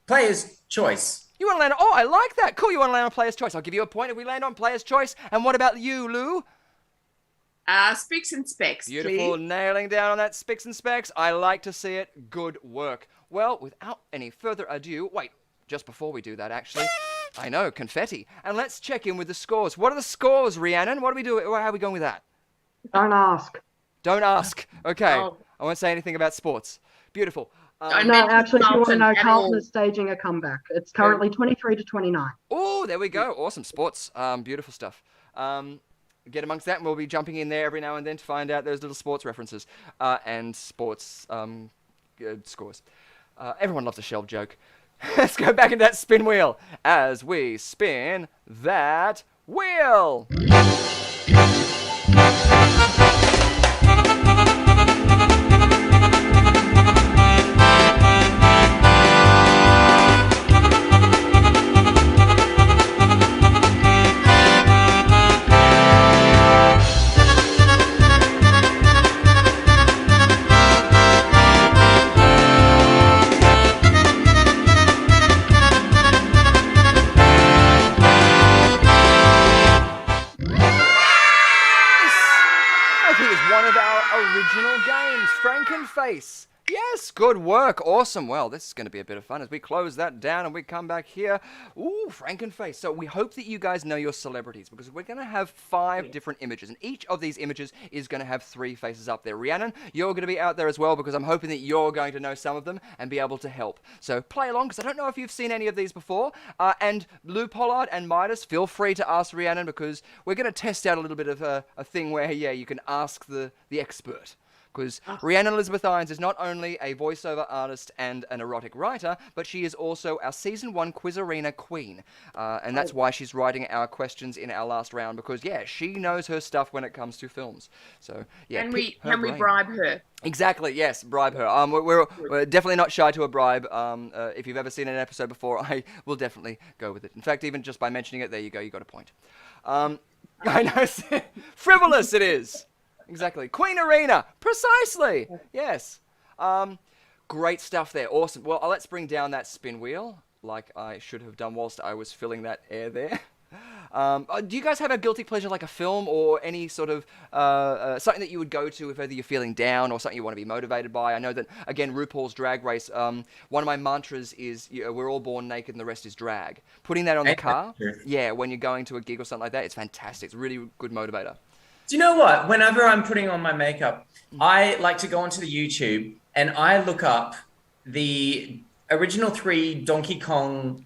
player's choice. You want to land on... Oh, I like that. Cool, you want to land on Player's Choice. I'll give you a point if we land on Player's Choice. And what about you, Lou? Spicks and Specs, Beautiful. please. Nailing down on that Spicks and Specs. I like to see it. Good work. Well, without any further ado... Wait, just before we do that, actually... I know, confetti. And let's check in with the scores. What are the scores, Rhiannon? What do we do? How are we going with that? Don't ask. Don't ask. Okay. Oh. I won't say anything about sports. Beautiful. Don't No, mention actually, if you want to know, at Carlton all. is staging a comeback. It's currently 23-29. Oh, there we go. Awesome. Sports. Beautiful stuff. Get amongst that, and we'll be jumping in there every now and then to find out those little sports references and sports scores. Everyone loves a shelf joke. Let's go back into that spin wheel as we spin that wheel. Original games, Frankenface. Yes, good work. Awesome. Well, this is going to be a bit of fun as we close that down and we come back here. Ooh, Frankenface. So we hope that you guys know your celebrities because we're going to have 5 different images and each of these images is going to have 3 faces up there. Rhiannon, you're going to be out there as well because I'm hoping that you're going to know some of them and be able to help. So play along because I don't know if you've seen any of these before. And Lou Pollard and Midas, feel free to ask Rhiannon because we're going to test out a little bit of a thing where, yeah, you can ask the expert. Because Rhiannon Elizabeth Irons is not only a voiceover artist and an erotic writer, but she is also our Season 1 Quiz Arena queen. And that's why she's writing our questions in our last round, because, yeah, she knows her stuff when it comes to films. So, yeah, Can pick her we brain. bribe her? Exactly, yes, bribe her. We're definitely not shy to a bribe. If you've ever seen an episode before, I will definitely go with it. In fact, even just by mentioning it, there you go, you got a point. I know, frivolous it is. Exactly. Queen Arena. Precisely. Yes. Great stuff there. Awesome. Well, let's bring down that spin wheel like I should have done whilst I was filling that air there. Do you guys have a guilty pleasure like a film or any sort of something that you would go to if either you're feeling down or something you want to be motivated by? I know that, again, RuPaul's Drag Race, one of my mantras is we're all born naked and the rest is drag. Putting that on the car, yeah, when you're going to a gig or something like that, it's fantastic. It's a really good motivator. Do you know what? Whenever I'm putting on my makeup, I like to go onto the YouTube and I look up the original 3 Donkey Kong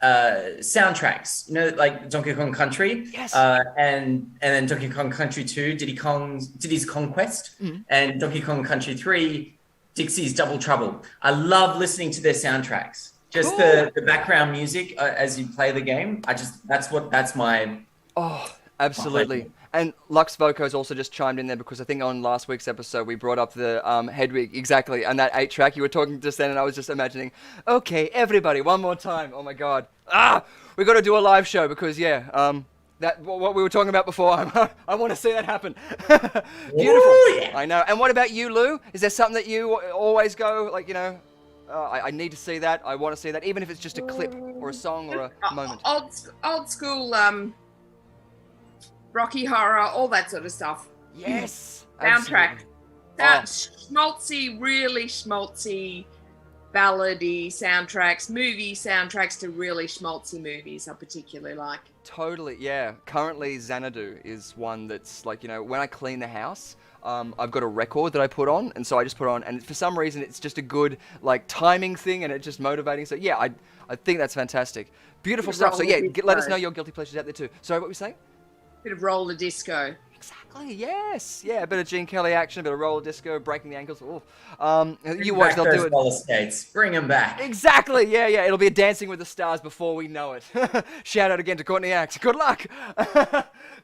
soundtracks, like Donkey Kong Country, yes, and then Donkey Kong Country 2, Diddy's Conquest, and Donkey Kong Country 3, Dixie's Double Trouble. I love listening to their soundtracks. Just the background music as you play the game. That's my. Oh, absolutely. And Lux Voco's also just chimed in there because I think on last week's episode we brought up the Hedwig, exactly, and that 8-track you were talking just then, and I was just imagining, okay, everybody, one more time. Oh my God. We got to do a live show because, that what we were talking about before, I want to see that happen. Beautiful. Ooh, yeah. I know. And what about you, Lou? Is there something that you always go, like, I need to see that, I want to see that, even if it's just a clip or a song or a moment? Old school Rocky Horror, all that sort of stuff. Yes. Soundtrack. Schmaltzy, really schmaltzy, ballady soundtracks, movie soundtracks to really schmaltzy movies I particularly like. Totally, yeah. Currently, Xanadu is one that's like, when I clean the house, I've got a record that I put on, and so I just put on, and for some reason it's just a good like timing thing, and it's just motivating. So yeah, I think that's fantastic. Beautiful stuff. So yeah, let us know your guilty pleasures out there too. Sorry, what were you saying? Bit of roller disco. Exactly, yes. Yeah, a bit of Gene Kelly action, a bit of roller disco, breaking the ankles. You watch, they'll do it. Roller skates. Bring them back. Exactly, yeah. It'll be a Dancing with the Stars before we know it. Shout out again to Courtney Axe. Good luck.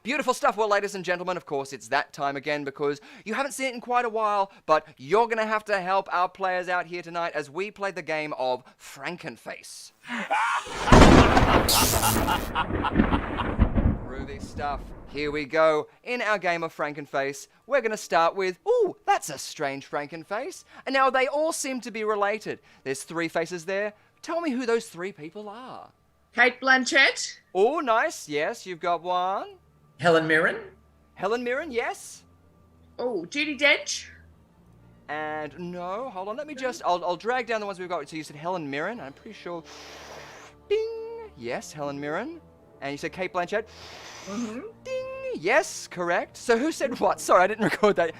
Beautiful stuff. Well, ladies and gentlemen, of course, it's that time again because you haven't seen it in quite a while, but you're going to have to help our players out here tonight as we play the game of Frankenface. Groovy stuff. Here we go. In our game of Frankenface, we're going to start with, ooh, that's a strange Frankenface. And now they all seem to be related. There's 3 faces there. Tell me who those 3 people are. Kate Blanchett. Oh, nice. Yes, you've got one. Helen Mirren. Helen Mirren, yes. Oh, Judi Dench. And no, hold on. Let me just, I'll drag down the ones we've got. So you said Helen Mirren. I'm pretty sure. Ding. Yes, Helen Mirren. And you said Kate Blanchett. Mm-hmm. Ding. Yes, correct. So who said what? Sorry, I didn't record that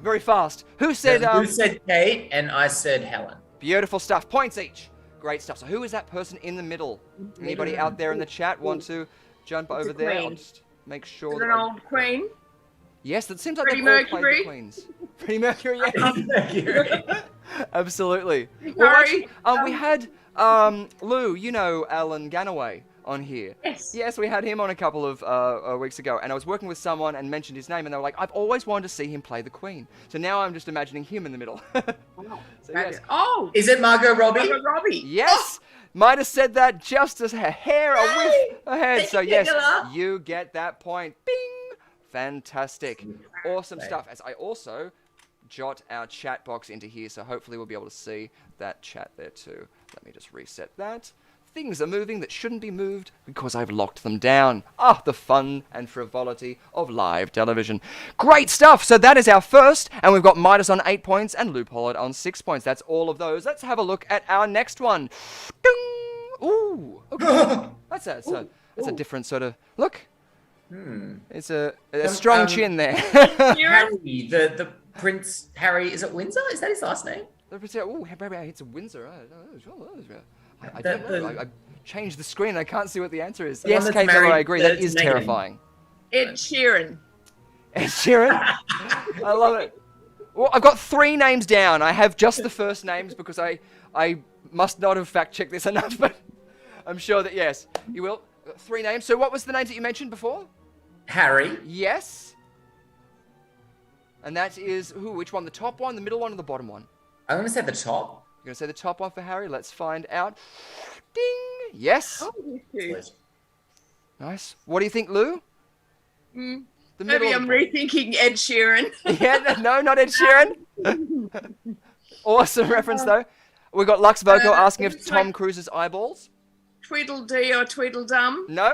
very fast. Who said... Who said Kate and I said Helen. Beautiful stuff. Points each. Great stuff. So who is that person in the middle? Anybody out there in the chat want to jump over there? I'll just make sure that... An old queen? Yes, that seems like Freddie they've all Mercury. played the queens. Freddie Mercury, yes. Mercury. Absolutely. Sorry. Well, actually, we had Lou, Alan Ganaway on here. Yes. Yes, we had him on a couple of weeks ago, and I was working with someone and mentioned his name, and they were like, I've always wanted to see him play the Queen. So now I'm just imagining him in the middle. So, yes. Oh! Is it Margot Robbie? Margot Robbie. Yes! Might have said that just as a hair a whiff ahead. So yes, you get that point. Bing! Fantastic. Awesome stuff. As I also jot our chat box into here, so hopefully we'll be able to see that chat there too. Let me just reset that. Things are moving that shouldn't be moved because I've locked them down. The fun and frivolity of live television. Great stuff. So that is our first, and we've got Midas on 8 points and Lou Pollard on 6 points. That's all of those. Let's have a look at our next one. Ding! Ooh. Okay. That's a different sort of look. It's a strong chin there. Harry, the Prince Harry, is it Windsor? Is that his last name? Oh, it's a Windsor. I don't know. I changed the screen. I can't see what the answer is. Yes, Kate, I agree. That is terrifying. Ed Sheeran. Ed Sheeran? I love it. Well, I've got 3 names down. I have just the first names because I must not have fact-checked this enough, but I'm sure that, yes, you will. 3 names. So what was the names that you mentioned before? Harry. Yes. And that is, which one? The top one, the middle one, or the bottom one? I'm going to say the top. You're going to say the top one for Harry? Let's find out. Ding! Yes. Oh, Nice. What do you think, Lou? The middle Maybe of I'm the bottom. rethinking Ed Sheeran. Yeah, no, not Ed Sheeran. Awesome reference, though. We've got Luxvoco asking if it's Tom like- Cruise's eyeballs. Tweedledee or Tweedledum. No.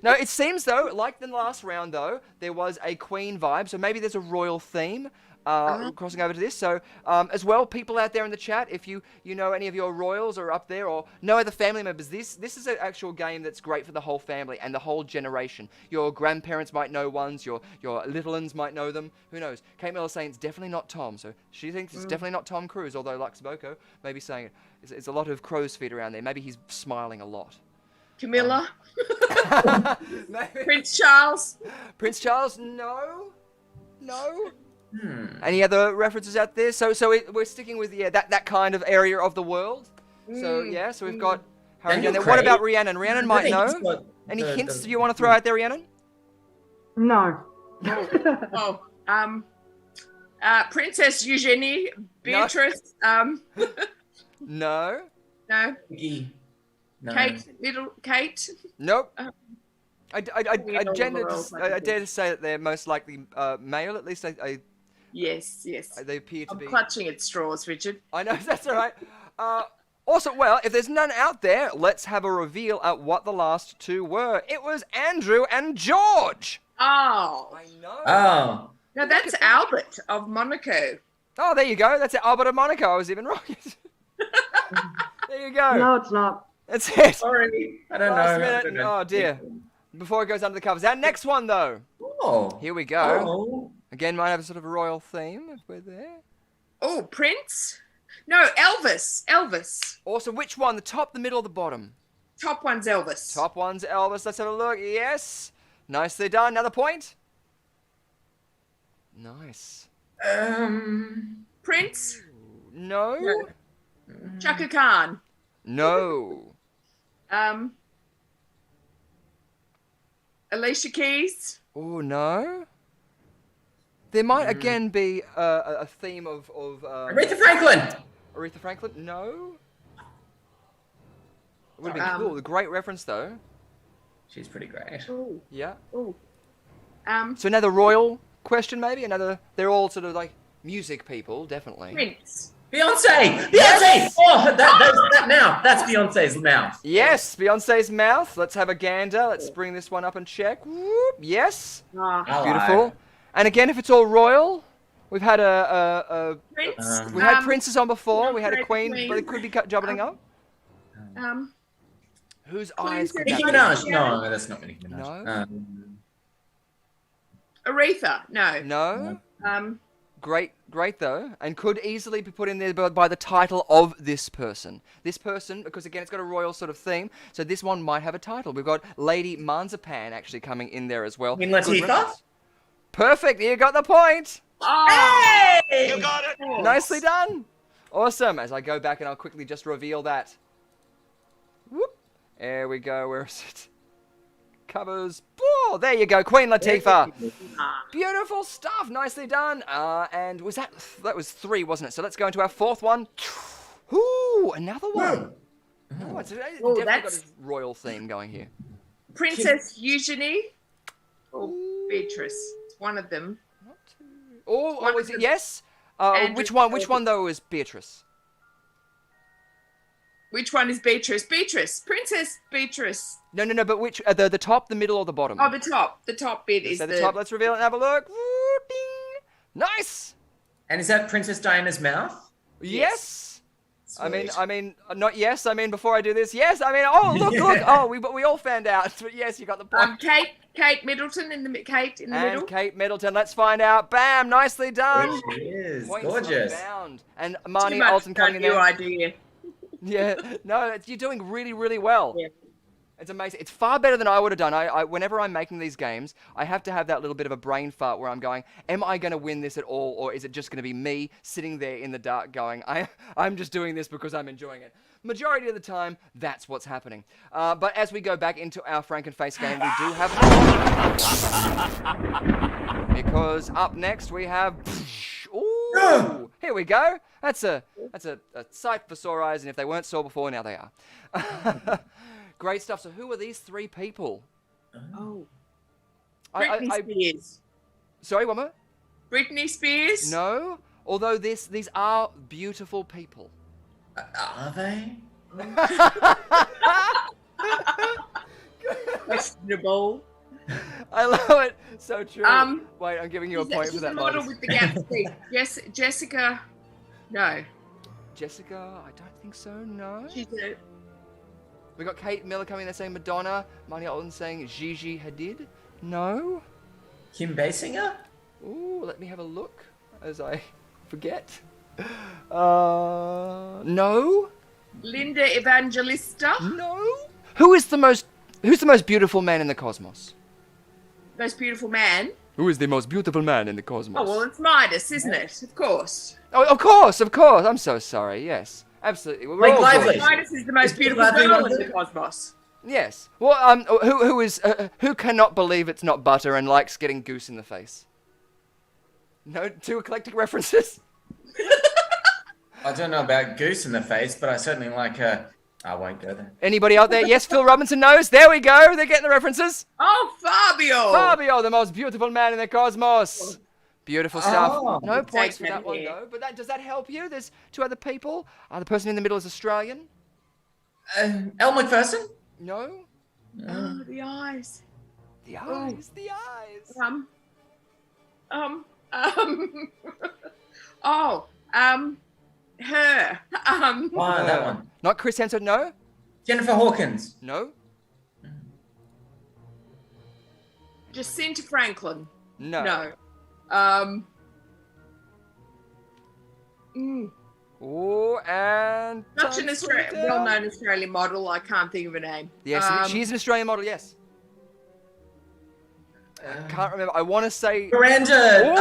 No, it seems, though, like the last round, though, there was a Queen vibe, so maybe there's a royal theme crossing over to this. So, as well, people out there in the chat, if you know any of your royals are up there or know other family members, this is an actual game that's great for the whole family and the whole generation. Your grandparents might know ones, your little ones might know them. Who knows? Kate Miller's saying it's definitely not Tom, so she thinks it's definitely not Tom Cruise, although Lux Boko may be saying it. It's a lot of crow's feet around there. Maybe he's smiling a lot. Camilla. Maybe. Prince Charles. Prince Charles? No. Any other references out there? So we're sticking with that kind of area of the world. So so we've got Harry Daniel down there. What Craig? about Rhiannon? Rhiannon might I think he's know. got Any the- hints the- you want to throw out there, Rhiannon? No. Oh, Princess Eugenie. Beatrice. No. No. Iggy. No. Kate. Nope. I all dare the roles, I think. to say that they're most likely male. At least Yes. they appear to I'm be. clutching at straws, Richard. I know, that's all right. Also, well, if there's none out there, let's have a reveal at what the last two were. It was Andrew and George. Oh. I know. Oh. No, that's Albert of Monaco. Oh, there you go. That's it. Albert of Monaco. I was even wrong. There you go. No, it's not. That's it. Sorry. I don't Last know. I minute. don't know. Oh, dear. Before it goes under the covers. Our next one, though. Oh. Here we go. Oh. Again, might have a sort of a royal theme if we're there. Oh, Prince? No, Elvis. Elvis. Awesome. Which one? The top, the middle, or the bottom? Top one's Elvis. Top one's Elvis. Let's have a look. Yes. Nicely done. Another point. Nice. Prince? No. No. Chaka Khan. No. Alicia Keys. Oh, no. There might again be a theme of Aretha Franklin. Aretha Franklin. No. It would have been cool. A great reference, though. She's pretty great. Oh. Yeah. Oh. So another royal question, maybe? They're all sort of like music people, definitely. Prince. Beyonce. Beyonce. Oh, that mouth. That's Beyonce's mouth. Yes, Beyonce's mouth. Let's have a gander. Let's bring this one up and check. Whoop. Yes. Ah. Hello. Beautiful. And again, if it's all royal, we've had Prince. we had princes on before. no, We had a Fred queen, Queen. but it could be jubbling up. Whose eyes could Nicki that Minaj. be? No, that's not Nicki Minaj. No. Aretha. No. No. Great though, and could easily be put in there by the title of this person. This person, because again, it's got a royal sort of theme, so this one might have a title. We've got Lady Marzipan actually coming in there as well. Queen Good Latifah? reference. Perfect, you got the point. Oh. You got it. Nicely done. Awesome. As I go back and I'll quickly just reveal that. Whoop. There we go. Where is it? Covers. Oh, there you go. Queen Latifah. Beautiful stuff. Nicely done. And was that was 3, wasn't it? So let's go into our 4th one. Ooh, another one. Another one. So it's definitely got that's- a royal theme going here. Princess Eugenie. Or Beatrice. It's one of them. Oh, is it? Yes. Andrew Which one? Which one though is Beatrice? Which one is Beatrice? Beatrice. Princess Beatrice. No. But which? The top, the middle, or the bottom? Oh, the top. The top bit is So the top. Let's reveal it and have a look. Woo, ding. Nice. And is that Princess Diana's mouth? Yes. Sweet. I mean, not yes. I mean, before I do this, yes. I mean, oh, look. Oh, we all found out. But yes, you got the point. Kate Middleton in the and middle. Kate Middleton. Let's find out. Bam. Nicely done. There she is. Points Gorgeous. unbound. And Too Marnie much Alton coming in new there. idea. Yeah. No, you're doing really, really well. Yeah. It's amazing. It's far better than I would have done. Whenever I'm making these games, I have to have that little bit of a brain fart where I'm going, am I going to win this at all, or is it just going to be me sitting there in the dark going, I'm just doing this because I'm enjoying it. Majority of the time, that's what's happening. But as we go back into our Frankenface game, we do have more. Because up next we have... Ooh, here we go. That's a sight for sore eyes, and if they weren't sore before, now they are. Great stuff. So who are these 3 people? Oh. Britney Spears. Sorry, one more. Britney Spears. No. Although these are beautiful people. Are they? Questionable. I love it. So true. Wait, I'm giving you a point for She's that. a model Midas. with the gap teeth. Jessica. No. Jessica, I don't think so. No. She's a. We got Kate Miller coming there saying Madonna. Marnie Alden saying Gigi Hadid. No. Kim Basinger? Ooh, let me have a look as I forget. No. Linda Evangelista. No. Who's the most beautiful man in the cosmos? Most beautiful man. Who is the most beautiful man in the cosmos? Oh, well, it's Midas, isn't it? Of course. Oh, of course. I'm so sorry. Yes, absolutely. We're Blake all Lively. gorgeous. Midas is the most beautiful Lively girl one in too? the cosmos. Yes. Well, who cannot believe it's not butter and likes getting goose in the face? No, two eclectic references. I don't know about goose in the face, but I certainly like her. I won't go there. Anybody out there? Yes, Phil Robinson knows. There we go. They're getting the references. Oh, Fabio. Fabio, the most beautiful man in the cosmos. Beautiful stuff. Oh. No points for Take that it one, here. though. But does that help you? There's two other people. The person in the middle is Australian. Elle Macpherson? No. Oh, the eyes. The eyes. The eyes. Her. Oh, that one. Not Chris Hemsworth. No. Jennifer Hawkins. No. Jacinta Franklin. No. No. Oh, and Such an time's running down. well-known Australian model. I can't think of a name. Yes, she's an Australian model. Yes. I can't remember. I want to say Miranda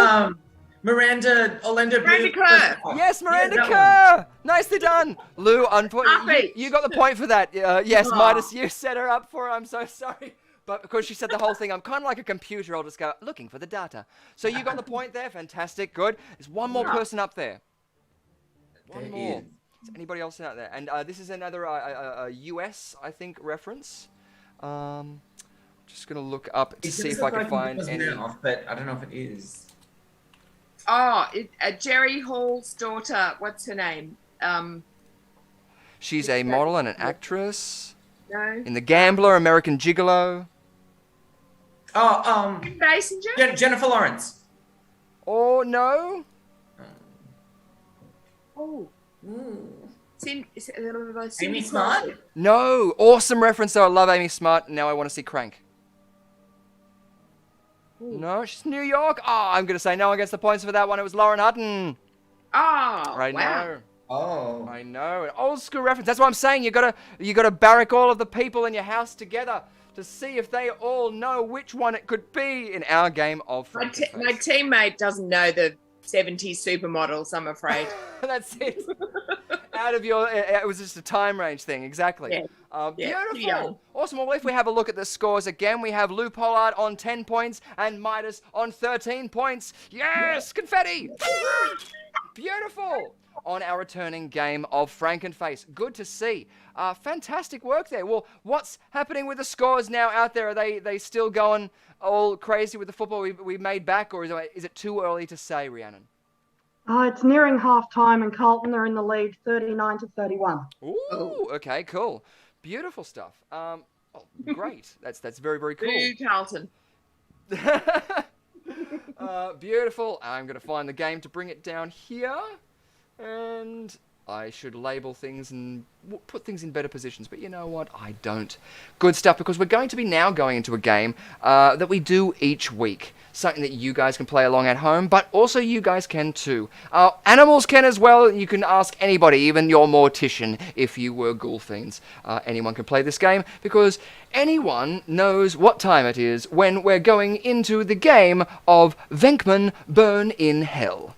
Orlando Miranda Blue. Kerr. yes, Miranda that Kerr. Nicely done, Lou. Unfortunately, Happy. you got the point for that. Yes, Aw. Midas, you set her up for it. I'm so sorry. But because she said the whole thing, I'm kind of like a computer. I'll just go looking for the data. So you got the point there. Fantastic. Good. There's one more person up there. One There more. is. Is anybody else out there? And this is another US, I think, reference. Just gonna look up to see if I can find any. But I don't know if it is. Oh, Jerry Hall's daughter. What's her name? She's a model and an actress No. in The Gambler, American Gigolo. Oh, Basinger? Jennifer Lawrence. Oh no. Oh. Amy Smart? No. Awesome reference though. I love Amy Smart. Now I want to see Crank. No, she's New York. Oh, I'm gonna say no one gets the points for that one. It was Lauren Hutton. Oh, I wow. know. Oh. I know. An old school reference. That's what I'm saying. You gotta barrack all of the people in your house together to see if they all know which one it could be in our game of My Frankenface. teammate doesn't know the 70s supermodels, I'm afraid. That's it. Out of your, it was just a time range thing, exactly. Yeah. Yeah, Beautiful. young. Awesome. Well, if we have a look at the scores again, we have Lou Pollard on 10 points and Midas on 13 points. Yes, confetti. Beautiful. On our returning game of Frankenface. Good to see. Fantastic work there. Well, what's happening with the scores now out there? Are they still going all crazy with the football we made back, or is it too early to say, Rhiannon? It's nearing half time and Carlton are in the lead 39-31. Ooh, okay, cool. Beautiful stuff. Great. That's very, very cool. Boo, Carlton. Beautiful. I'm going to find the game to bring it down here. And I should label things and put things in better positions. But you know what? I don't. Good stuff, because we're going to be now going into a game that we do each week. Something that you guys can play along at home, but also you guys can too. Animals can as well. You can ask anybody, even your mortician, if you were ghoul fiends. Anyone can play this game, because anyone knows what time it is when we're going into the game of Venkman Burn in Hell.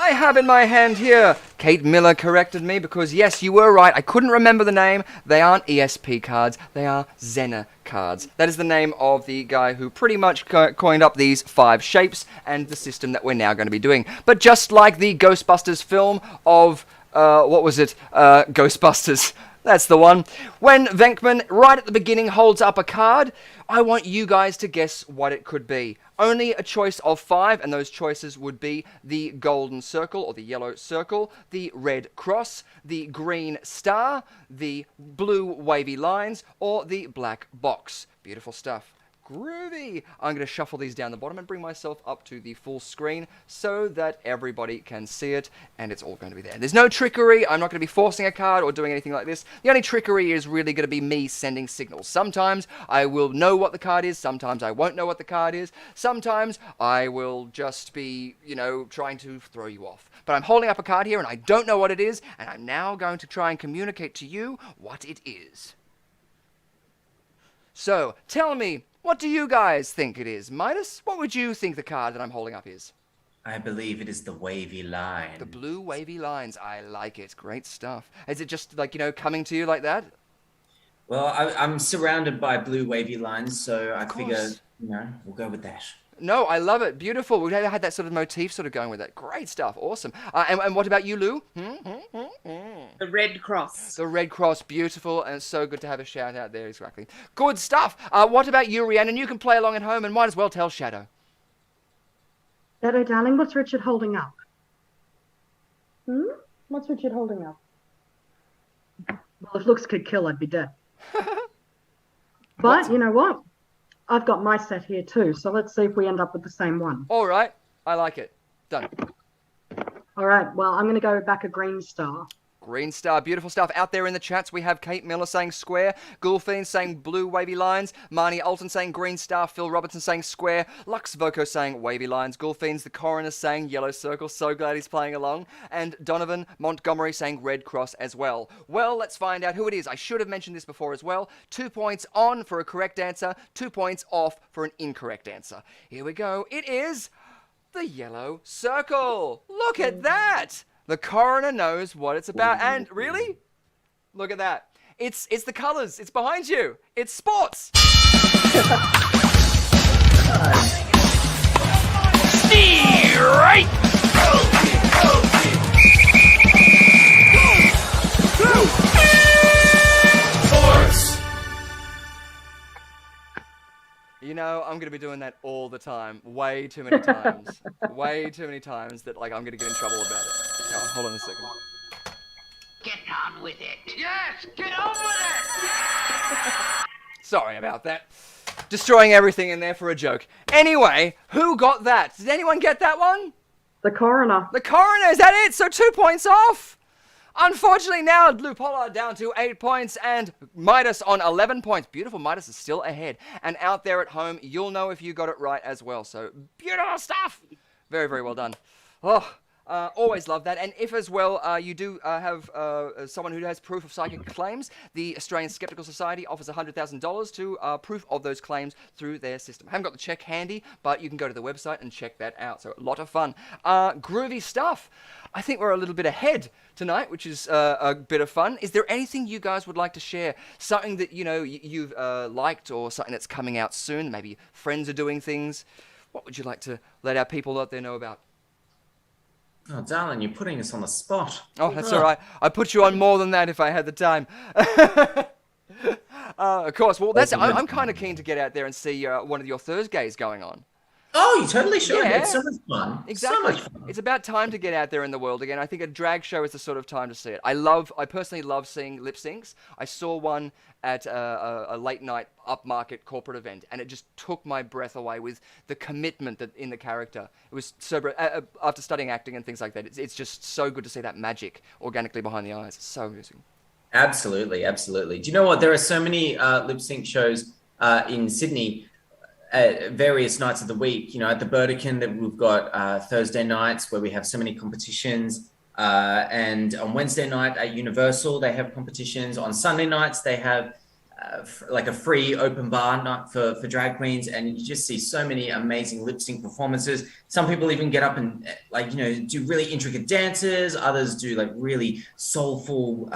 I have in my hand here. Kate Miller corrected me because, yes, you were right. I couldn't remember the name. They aren't ESP cards. They are Xena cards. That is the name of the guy who pretty much coined up these 5 shapes and the system that we're now going to be doing. But just like the Ghostbusters film of, Ghostbusters. That's the one. When Venkman, right at the beginning, holds up a card, I want you guys to guess what it could be. Only a choice of 5, and those choices would be the golden circle or the yellow circle, the red cross, the green star, the blue wavy lines, or the black box. Beautiful stuff. Groovy. I'm going to shuffle these down the bottom and bring myself up to the full screen so that everybody can see it, and it's all going to be there. There's no trickery. I'm not going to be forcing a card or doing anything like this. The only trickery is really going to be me sending signals. Sometimes I will know what the card is. Sometimes I won't know what the card is. Sometimes I will just be, trying to throw you off. But I'm holding up a card here, and I don't know what it is, and I'm now going to try and communicate to you what it is. So, tell me, what do you guys think it is? Midas, what would you think the card that I'm holding up is? I believe it is the wavy line. The blue wavy lines. I like it. Great stuff. Is it just like, coming to you like that? Well, I'm surrounded by blue wavy lines, so I figure, we'll go with that. No, I love it. Beautiful. We had that sort of motif sort of going with it. Great stuff. Awesome. And what about you, Lou? The red cross. The red cross. Beautiful. And it's so good to have a shout out there. Exactly. Good stuff. What about you, Rhiannon? You can play along at home and might as well tell Shadow. Shadow, darling, what's Richard holding up? What's Richard holding up? Well, if looks could kill, I'd be dead. But you know what? I've got my set here too, so let's see if we end up with the same one. All right. I like it. Done. All right. Well, I'm going to go back a green star. Green star, beautiful stuff. Out there in the chats, we have Kate Miller saying square, Ghoulfiend saying blue wavy lines, Marnie Alton saying green star, Phil Robertson saying square, Lux Voco saying wavy lines, Ghoulfiend's the coroner saying yellow circle, so glad he's playing along, and Donovan Montgomery saying red cross as well. Well, let's find out who it is. I should have mentioned this before as well. 2 points on for a correct answer, 2 points off for an incorrect answer. Here we go. It is the yellow circle. Look at that. The coroner knows what it's about. And really? Look at that. It's the colors. It's behind you. It's sports. Right. Sports. I'm going to be doing that all the time. Way too many times. Way too many times that, I'm going to get in trouble about it. Oh, hold on a second. Get on with it. Yes, get on with it. Sorry about that. Destroying everything in there for a joke. Anyway, who got that? Did anyone get that one? The coroner. The coroner, is that it? So 2 points off. Unfortunately, now Lou Pollard down to 8 points and Midas on 11 points. Beautiful, Midas is still ahead. And out there at home, you'll know if you got it right as well. So, beautiful stuff. Very, very well done. Oh, always love that. And if as well you do have someone who has proof of psychic claims, the Australian Skeptical Society offers $100,000 to proof of those claims through their system. I haven't got the check handy, but you can go to the website and check that out. So a lot of fun. Groovy stuff. I think we're a little bit ahead tonight, which is a bit of fun. Is there anything you guys would like to share? Something that, you've liked or something that's coming out soon? Maybe friends are doing things. What would you like to let our people out there know about? Oh, darling, you're putting us on the spot. Oh, that's all right. I put you on more than that if I had the time. Of course. Well, I'm kind of keen to get out there and see one of your Thursdays going on. Oh, you totally should. Yeah. It's so much fun. Exactly. So much fun. It's about time to get out there in the world again. I think a drag show is the sort of time to see it. I personally love seeing lip syncs. I saw one at a late night upmarket corporate event, and it just took my breath away with the commitment that in the character. It was so after studying acting and things like that. It's just so good to see that magic organically behind the eyes. It's so amusing. Absolutely, absolutely. Do you know what? There are so many lip sync shows in Sydney. Various nights of the week, at the Burdekin that we've got Thursday nights where we have so many competitions, and on Wednesday night at Universal they have competitions. On Sunday nights they have like a free open bar night for drag queens, and you just see so many amazing lip sync performances. Some people even get up and do really intricate dances. Others do like really soulful,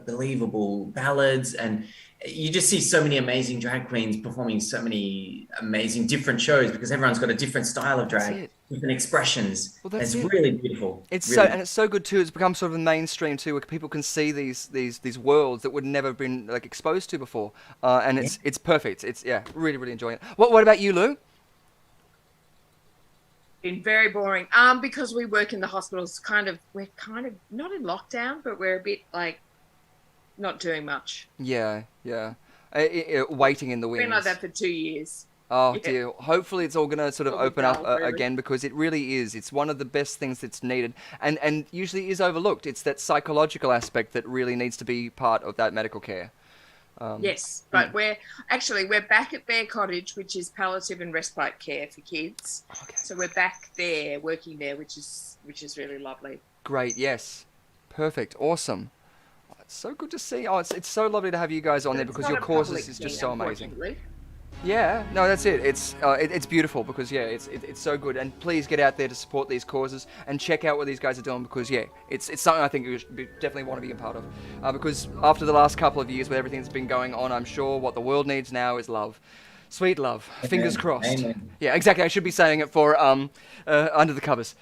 believable ballads, and you just see so many amazing drag queens performing so many amazing different shows because everyone's got a different style of drag, different expressions. Well, that's it's it. really beautiful. It's really. it's so good too. It's become sort of mainstream too, where people can see these worlds that would never have been like exposed to before, and it's perfect. It's really really enjoying it. What about you, Lou? Been very boring. Because we work in the hospitals, we're kind of not in lockdown, but we're a bit like not doing much. Yeah. Waiting in the wings. Been like that for 2 years. Oh dear. Hopefully it's all going to sort of open up really. again, because it really is. It's one of the best things that's needed, and usually is overlooked. It's that psychological aspect that really needs to be part of that medical care. Yes, but we're back at Bear Cottage, which is palliative and respite care for kids. Okay. So we're back there, working there, which is really lovely. Great. Yes. Perfect. Awesome. It's so good to see. Oh, it's so lovely to have you guys on there, because your courses is just so amazing. Yeah, no, that's it. It's beautiful because it's so good. And please get out there to support these causes and check out what these guys are doing, because it's something I think you should definitely want to be a part of. Because after the last couple of years with everything that's been going on, I'm sure what the world needs now is love. Sweet love. Amen. Fingers crossed. Amen. Yeah, exactly. I should be saying it for Under the Covers.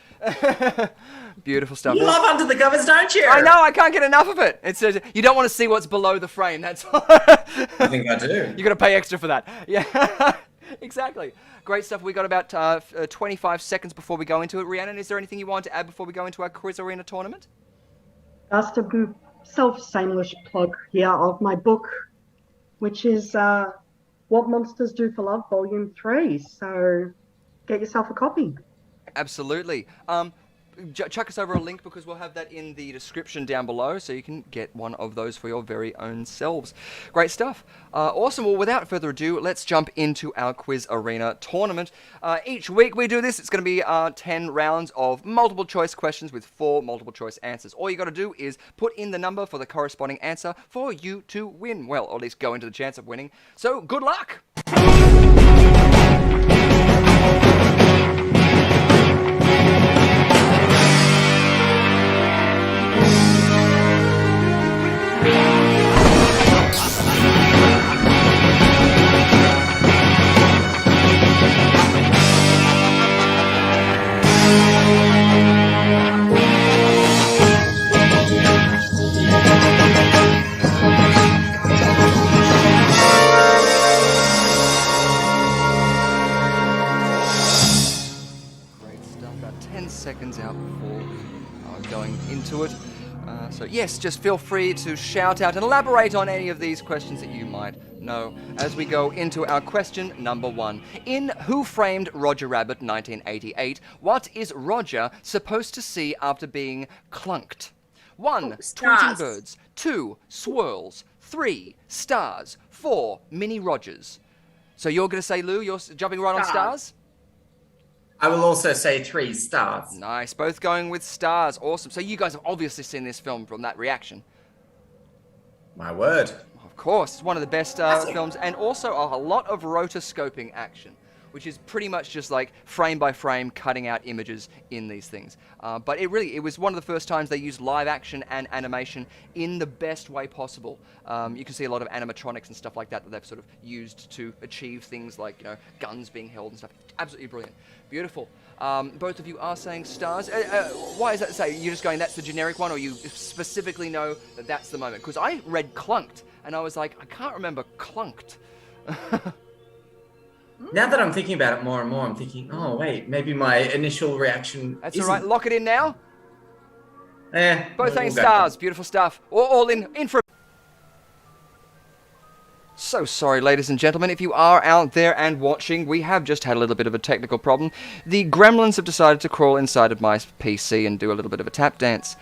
Beautiful stuff. You love Under the Covers, don't you? I know. I can't get enough of it. It's you don't want to see what's below the frame. That's all. I think I do. You got to pay extra for that. Yeah, exactly. Great stuff. We got about 25 seconds before we go into it. Rhiannon, is there anything you want to add before we go into our Quiz Arena tournament? Just a self-shameless plug here of my book, which is What Monsters Do for Love, Volume 3. So get yourself a copy. Absolutely. Chuck us over a link, because we'll have that in the description down below, so you can get one of those for your very own selves. Great stuff. Awesome. Well, without further ado, let's jump into our Quiz Arena tournament. Each week we do this. It's going to be 10 rounds of multiple choice questions with 4 multiple choice answers. All you got to do is put in the number for the corresponding answer for you to win. Well, or at least go into the chance of winning. So, good luck! Seconds out before going into it. So yes, just feel free to shout out and elaborate on any of these questions that you might know as we go into our question number 1. In Who Framed Roger Rabbit 1988, what is Roger supposed to see after being clunked? 1. Tweeting birds. 2. Swirls. 3. Stars. 4. Mini Rogers. So you're going to say, Lou, you're jumping right on stars? I will also say 3 stars. Nice. Both going with stars. Awesome. So you guys have obviously seen this film from that reaction. My word. Of course. It's one of the best films. And also a lot of rotoscoping action, which is pretty much just like frame by frame cutting out images in these things. But it was one of the first times they used live action and animation in the best way possible. You can see a lot of animatronics and stuff like that they've sort of used to achieve things like, guns being held and stuff. Absolutely brilliant. Beautiful. Both of you are saying stars. Why is that? Say you're just going, that's the generic one, or you specifically know that that's the moment? Because I read clunked, and I was like, I can't remember clunked. Now that I'm thinking about it more and more, I'm thinking, oh wait, maybe my initial reaction. That's all right. Lock it in now. Both saying we'll stars. Beautiful stuff. All in for. So sorry, ladies and gentlemen, if you are out there and watching, we have just had a little bit of a technical problem. The gremlins have decided to crawl inside of my PC and do a little bit of a tap dance.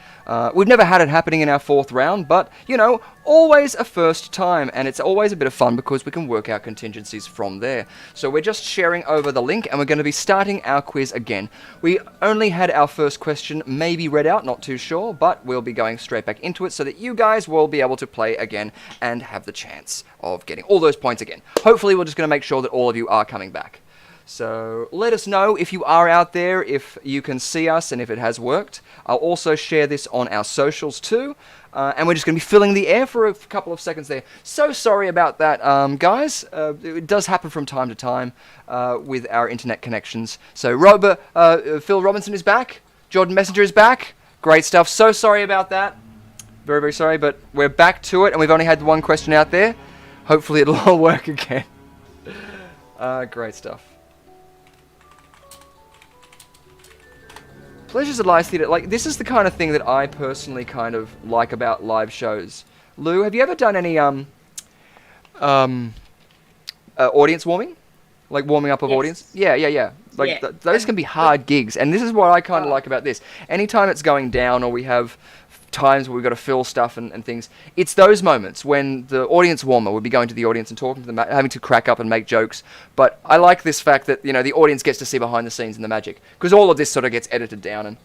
We've never had it happening in our 4th round, but, you know, always a first time, and it's always a bit of fun because we can work out contingencies from there. So we're just sharing over the link, and we're going to be starting our quiz again. We only had our first question maybe read out, not too sure, but we'll be going straight back into it so that you guys will be able to play again and have the chance of getting all those points again. Hopefully we're just going to make sure that all of you are coming back. So let us know if you are out there, if you can see us, and if it has worked. I'll also share this on our socials too. And we're just going to be filling the air for a couple of seconds there. So sorry about that, guys. It does happen from time to time with our internet connections. So Phil Robinson is back. Jordan Messenger is back. Great stuff. So sorry about that. Very, very sorry, but we're back to it, and we've only had one question out there. Hopefully it'll all work again. Great stuff. Pleasures of Live Theatre, like, this is the kind of thing that I personally kind of like about live shows. Lou, have you ever done any audience warming? Like warming up of audience? Yeah. Like those can be hard gigs, and this is what I kind of like about this. Anytime it's going down or we have times where we've got to fill stuff and things, it's those moments when the audience warmer would be going to the audience and talking to them, having to crack up and make jokes. But I like this fact that, you know, the audience gets to see behind the scenes and the magic, because all of this sort of gets edited down,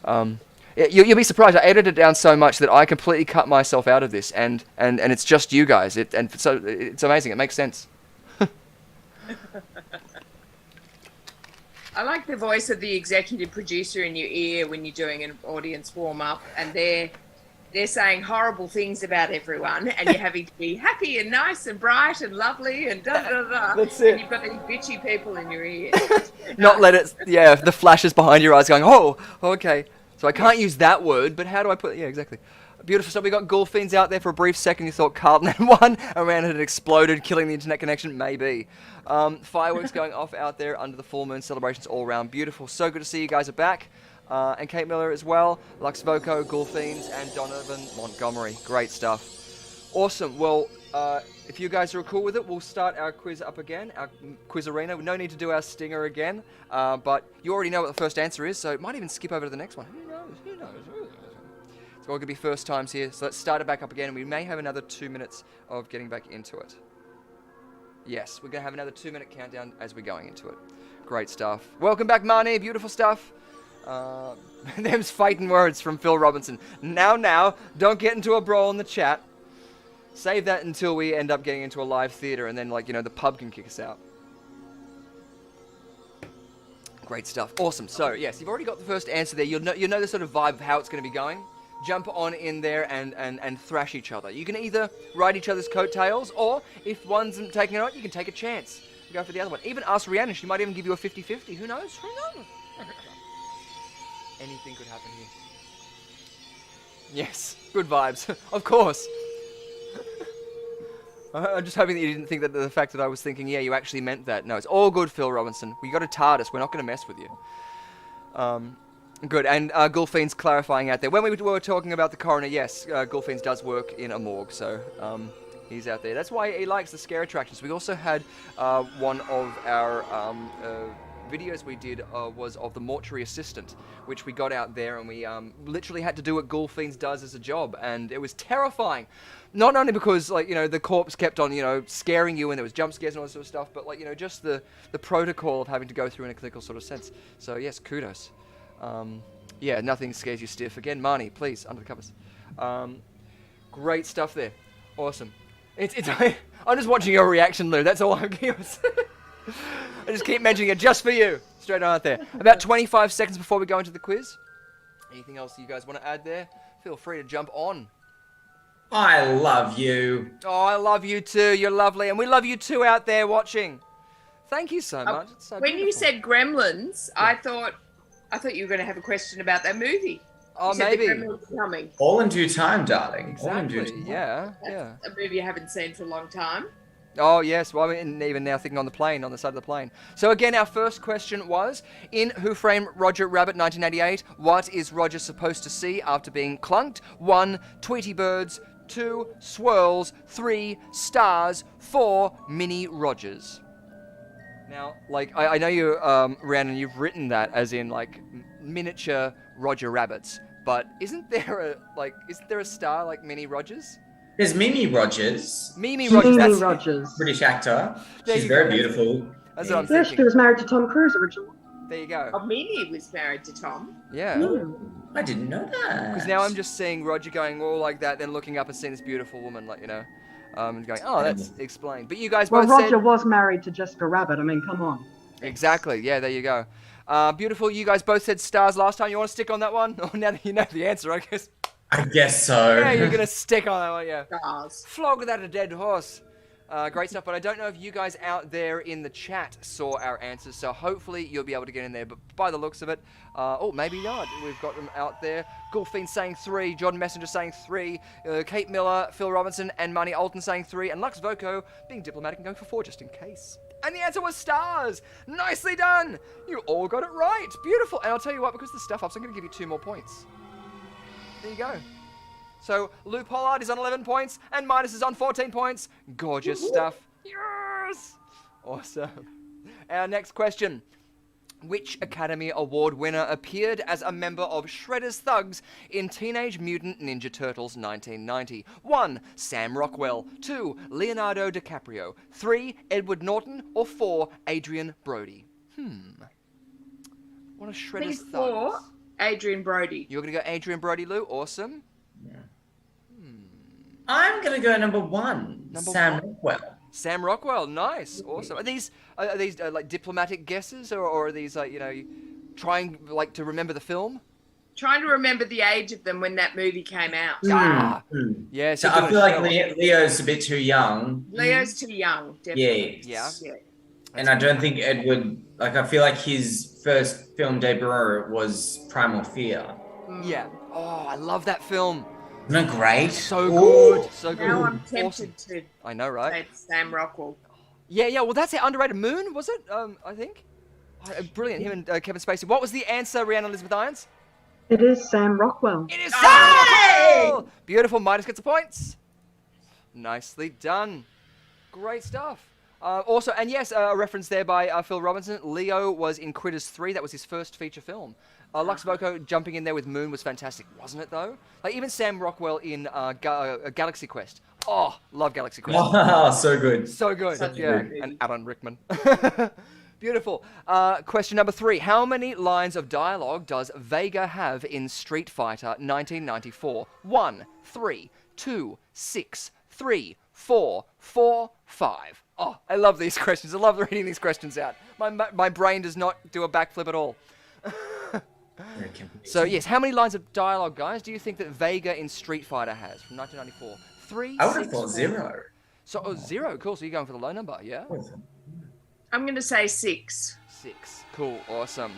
and you'll be surprised. I edited it down so much that I completely cut myself out of this, and it's just you guys. So it's amazing. It makes sense. I like the voice of the executive producer in your ear when you're doing an audience warm-up, and they're saying horrible things about everyone, and you're having to be happy and nice and bright and lovely and da-da-da. That's it. And you've got these bitchy people in your ear. Not let it, the flashes behind your eyes going, oh, okay. So I can't use that word, but how do I put it? Yeah, exactly. Beautiful stuff. We got Ghoul Fiends out there for a brief second. You thought Carlton had won, and ran had exploded, killing the internet connection. Maybe. Fireworks going off out there under the full moon celebrations all around. Beautiful. So good to see you guys are back. And Kate Miller as well. Lux Voco, Ghoul Fiends, and Donovan Montgomery. Great stuff. Awesome. Well, if you guys are cool with it, we'll start our quiz up again, our quiz arena. No need to do our stinger again, but you already know what the first answer is, so it might even skip over to the next one. Who knows? Who knows? It's all going to be first times here, so let's start it back up again, and we may have another 2 minutes of getting back into it. Yes, we're going to have another 2-minute countdown as we're going into it. Great stuff. Welcome back, Marnie. Beautiful stuff. Them's fighting words from Phil Robinson. Now, don't get into a brawl in the chat. Save that until we end up getting into a live theatre, and then, like, you know, the pub can kick us out. Great stuff. Awesome. So, yes, you've already got the first answer there. You know the sort of vibe of how it's going to be going. Jump on in there and thrash each other. You can either ride each other's coattails, or if one's taking it on, you can take a chance. Go for the other one. Even ask Rhiannon. She might even give you a 50-50. Who knows? Who knows? Anything could happen here. Yes. Good vibes. Of course. I'm just hoping that you didn't think that the fact that I was thinking, yeah, you actually meant that. No, it's all good, Phil Robinson. We got a TARDIS. We're not going to mess with you. Good, and Ghoulfiend's clarifying out there. When we were talking about the coroner, yes, Ghoulfiends does work in a morgue, so he's out there. That's why he likes the scare attractions. We also had one of our videos we did was of the mortuary assistant, which we got out there, and we literally had to do what Ghoulfiends does as a job, and it was terrifying. Not only because, like, you know, the corpse kept on, you know, scaring you, and there was jump scares and all this sort of stuff, but, like, you know, just the protocol of having to go through in a clinical sort of sense. So, yes, kudos. Yeah, nothing scares you stiff. Again, Marnie, please, under the covers. Great stuff there. Awesome. I'm just watching your reaction, Lou. That's all I'm giving. I just keep mentioning it just for you. Straight on out there. About 25 seconds before we go into the quiz. Anything else you guys want to add there? Feel free to jump on. I love you. Oh, I love you too. You're lovely. And we love you too out there watching. Thank you so much. It's so when beautiful. You said Gremlins, yeah. I thought you were going to have a question about that movie. Oh, you maybe. said the Gremlins are coming. All in due time, darling. Exactly. All in due time. Yeah. That's a movie I haven't seen for a long time. Oh, yes. Well, I'm even now thinking on the plane, on the side of the plane. So, again, our first question was, in Who Framed Roger Rabbit 1988, what is Roger supposed to see after being clunked? 1, Tweety birds. 2 swirls, 3 stars, 4 mini Rogers. Now, like, I know you, Rhiannon, you've written that as in, like, miniature Roger Rabbits, but isn't there a star like Mini Rogers? There's Mimi Rogers, Mimi Rogers, Mimi that's Rogers. British actor. There She's you very go. beautiful. That's what I'm Yes, thinking. she was married to Tom Cruise originally. There you go. Oh, Mimi was married to Tom. Yeah. I didn't know that. Because now I'm just seeing Roger going all like that, then looking up and seeing this beautiful woman, like, you know, and going, oh, that's explained. But you guys Well, both Roger said... was married to Jessica Rabbit. I mean, come on. Exactly. Yeah, there you go. Beautiful. You guys both said stars last time. You want to stick on that one? Oh, now that you know the answer, I guess. I guess so. Yeah, you're going to stick on that one, yeah. Stars. Flog that a dead horse. Great stuff, but I don't know if you guys out there in the chat saw our answers, so hopefully you'll be able to get in there, but by the looks of it, oh, maybe not. We've got them out there. Gulfine saying 3, Jordan Messenger saying 3, Kate Miller, Phil Robinson, and Marnie Alton saying 3, and Lux Voco being diplomatic and going for 4 just in case. And the answer was stars! Nicely done! You all got it right! Beautiful! And I'll tell you what, because the stuff ups, I'm going to give you 2 more points. There you go. So, Lou Pollard is on 11 points, and Midas is on 14 points. Gorgeous stuff. Yes! Awesome. Our next question. Which Academy Award winner appeared as a member of Shredder's Thugs in Teenage Mutant Ninja Turtles 1990? 1. Sam Rockwell. 2. Leonardo DiCaprio. 3. Edward Norton. Or 4. Adrian Brody. What a Shredder's These Thugs. 4, Adrian Brody. You're going to go Adrian Brody, Lou? Awesome. I'm going to go number 1, Sam Rockwell. Sam Rockwell, nice, awesome. Are these like diplomatic guesses, or are these like, you know, trying like to remember the film? Trying to remember the age of them when that movie came out. Yeah, So I feel like Leo's a bit too young. Leo's too young, definitely. Yeah. And I don't think Edward, like, I feel like his first film debut was Primal Fear. Yeah. Oh, I love that film. Isn't it great? So good, so good. Now I'm tempted Awesome. to I know, right? say it's Sam Rockwell. Yeah. Well, that's it. Underrated Moon, was it? I think. Brilliant. Him and Kevin Spacey. What was the answer, Rhiannon Elizabeth Irons? It is Sam Rockwell. It is Sam Rockwell! Beautiful. Midas gets the points. Nicely done. Great stuff. Also, and yes, a reference there by Phil Robinson. Leo was in Critters 3. That was his first feature film. Lux Voco jumping in there with Moon was fantastic, wasn't it, though? Like, even Sam Rockwell in Galaxy Quest. Oh, love Galaxy Quest. Oh, so good. So good. Such a Yeah, good movie. and Alan Rickman. Beautiful. Question number 3. How many lines of dialogue does Vega have in Street Fighter 1994? 1, 3, 2, 6, 3, 4, 4, 5. Oh, I love these questions. I love reading these questions out. My brain does not do a backflip at all. So, yes, how many lines of dialogue, guys, do you think that Vega in Street Fighter has from 1994? 3, I would have 6, thought 4. 0. So, 0, cool. So you're going for the low number, yeah? I'm going to say 6 6, cool, awesome.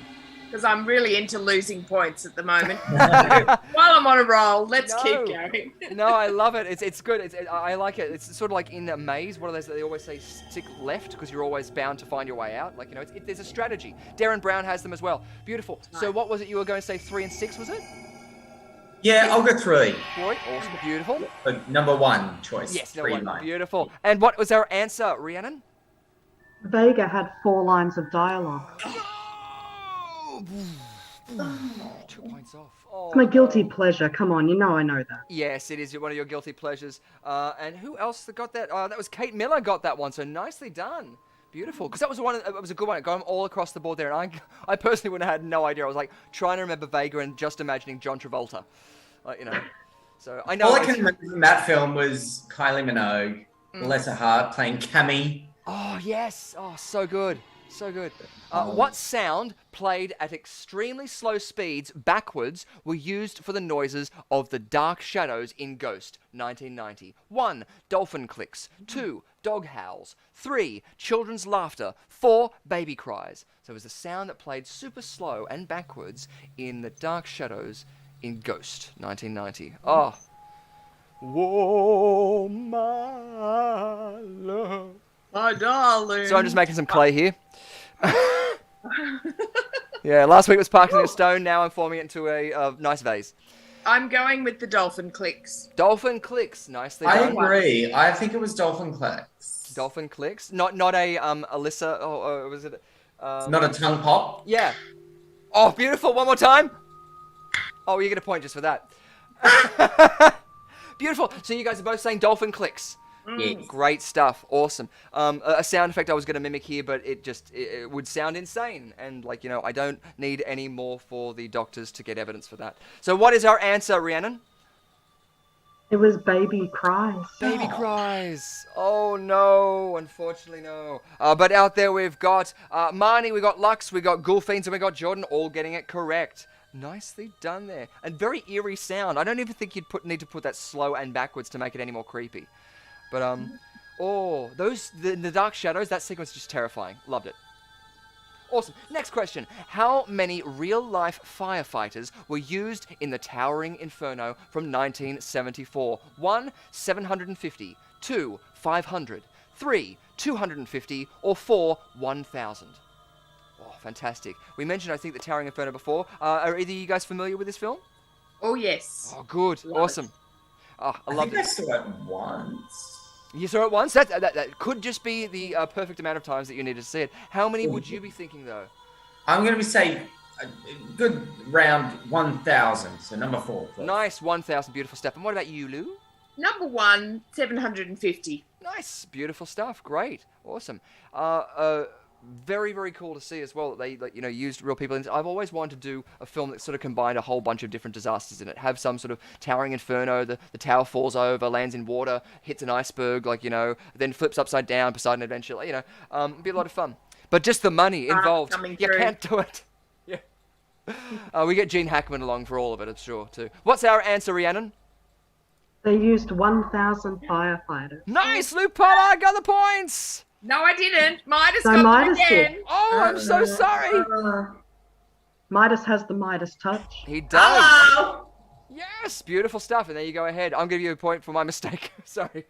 because I'm really into losing points at the moment. While I'm on a roll, let's keep going. No, I love it. It's good. I like it. It's sort of like in a maze. What are those that they always say? Stick left because you're always bound to find your way out. Like, you know, there's a strategy. Darren Brown has them as well. Beautiful. So what was it you were going to say? 3 and 6 was it? Yeah, I'll go 3. Roy, awesome, beautiful. But number 1 choice. Yes, no 3 one. lines. Beautiful. And what was our answer, Rhiannon? Vega had 4 lines of dialogue. 2 points off. Oh. It's my guilty pleasure. Come on, you know I know that. Yes, it is one of your guilty pleasures. And who else got that? That was Kate Miller got that one. So nicely done. Beautiful. Because that was it was a good one. It got them all across the board there. And I personally would have had no idea. I was like trying to remember Vega and just imagining John Travolta. You know. So I know. All I can remember from that film was Kylie Minogue, Melissa Hart playing Cammy. Oh, yes. Oh, so good. So good. What sound played at extremely slow speeds backwards were used for the noises of the dark shadows in Ghost 1990? 1. Dolphin clicks. 2. Dog howls. 3. Children's laughter. 4. Baby cries. So it was the sound that played super slow and backwards in the dark shadows in Ghost 1990. Oh. Whoa, my love. My darling. So I'm just making some clay here. Yeah, last week was parking in a stone. Now I'm forming it into a nice vase. I'm going with the dolphin clicks. Dolphin clicks. Nicely I done. agree. I think it was Dolphin Clicks. Dolphin clicks. Not a Alyssa. Oh, was it? Not a tongue pop. Yeah. Oh, beautiful. One more time. Oh, you get a point just for that. Beautiful. So you guys are both saying dolphin clicks. Yes. Great stuff. Awesome. A sound effect I was going to mimic here, but it would sound insane. And, like, you know, I don't need any more for the doctors to get evidence for that. So what is our answer, Rhiannon? It was Baby Cries. Baby cries. Oh, no. Unfortunately, no. But out there we've got Marnie, we got Lux, we got Ghoulfiends, and we got Jordan all getting it correct. Nicely done there. And very eerie sound. I don't even think you'd need to put that slow and backwards to make it any more creepy. But, oh, the Dark Shadows, that sequence is just terrifying. Loved it. Awesome. Next question. How many real-life firefighters were used in the Towering Inferno from 1974? 1, 750. 2, 500. 3, 250. Or 4, 1,000. Oh, fantastic. We mentioned, I think, the Towering Inferno before. Are either of you guys familiar with this film? Oh, yes. Oh, good. Awesome. Oh, I loved think I it. saw it once. You saw it once? That could just be the perfect amount of times that you need to see it. How many would you be thinking, though? I'm going to say a good round 1,000. So number 4. Please. Nice, 1,000. Beautiful stuff. And what about you, Lou? Number 1, 750. Nice. Beautiful stuff. Great. Awesome. Very, very cool to see as well that they, like, you know, used real people. I've always wanted to do a film that sort of combined a whole bunch of different disasters in it. Have some sort of towering inferno, the tower falls over, lands in water, hits an iceberg, like, you know, then flips upside down, Poseidon Adventure, you know, it'd be a lot of fun. But just the money involved, you can't do it. Yeah. We get Gene Hackman along for all of it, I'm sure, too. What's our answer, Rhiannon? They used 1,000 firefighters. Nice, Luke Potter got the points! No, I didn't. Midas So got Midas them again. did. Oh, I'm so sorry. Midas has the Midas touch. He does. Hello. Yes, beautiful stuff. And there you go ahead. I'm giving you a point for my mistake. Sorry.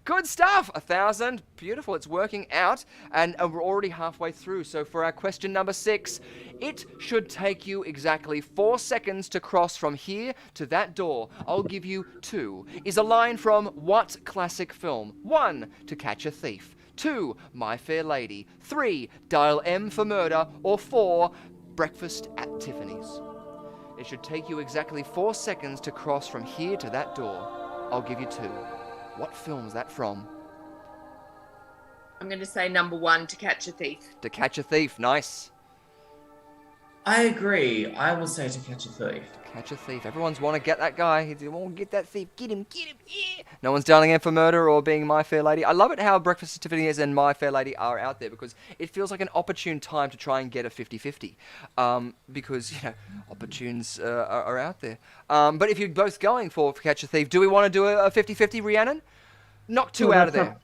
Good stuff. 1,000. Beautiful. It's working out. And we're already halfway through. So for our question number 6, it should take you exactly 4 seconds to cross from here to that door. I'll give you 2. Is a line from what classic film? 1, To Catch a Thief. 2, My Fair Lady. 3, Dial M for Murder. Or 4, Breakfast at Tiffany's. It should take you exactly 4 seconds to cross from here to that door. I'll give you 2. What film is that from? I'm going to say number 1, To Catch a Thief. To Catch a Thief. Nice. I agree. I will say To Catch a Thief. Catch a Thief. Everyone's want to get that guy. He's want to get that thief. Get him. Yeah. No one's dialing in for murder or being My Fair Lady. I love it how Breakfast at Tiffany's and My Fair Lady are out there because it feels like an opportune time to try and get a 50-50. Because, you know, opportunes are out there. But if you're both going for Catch a Thief, do we want to do a 50-50, Rhiannon? Knock 2 out of there.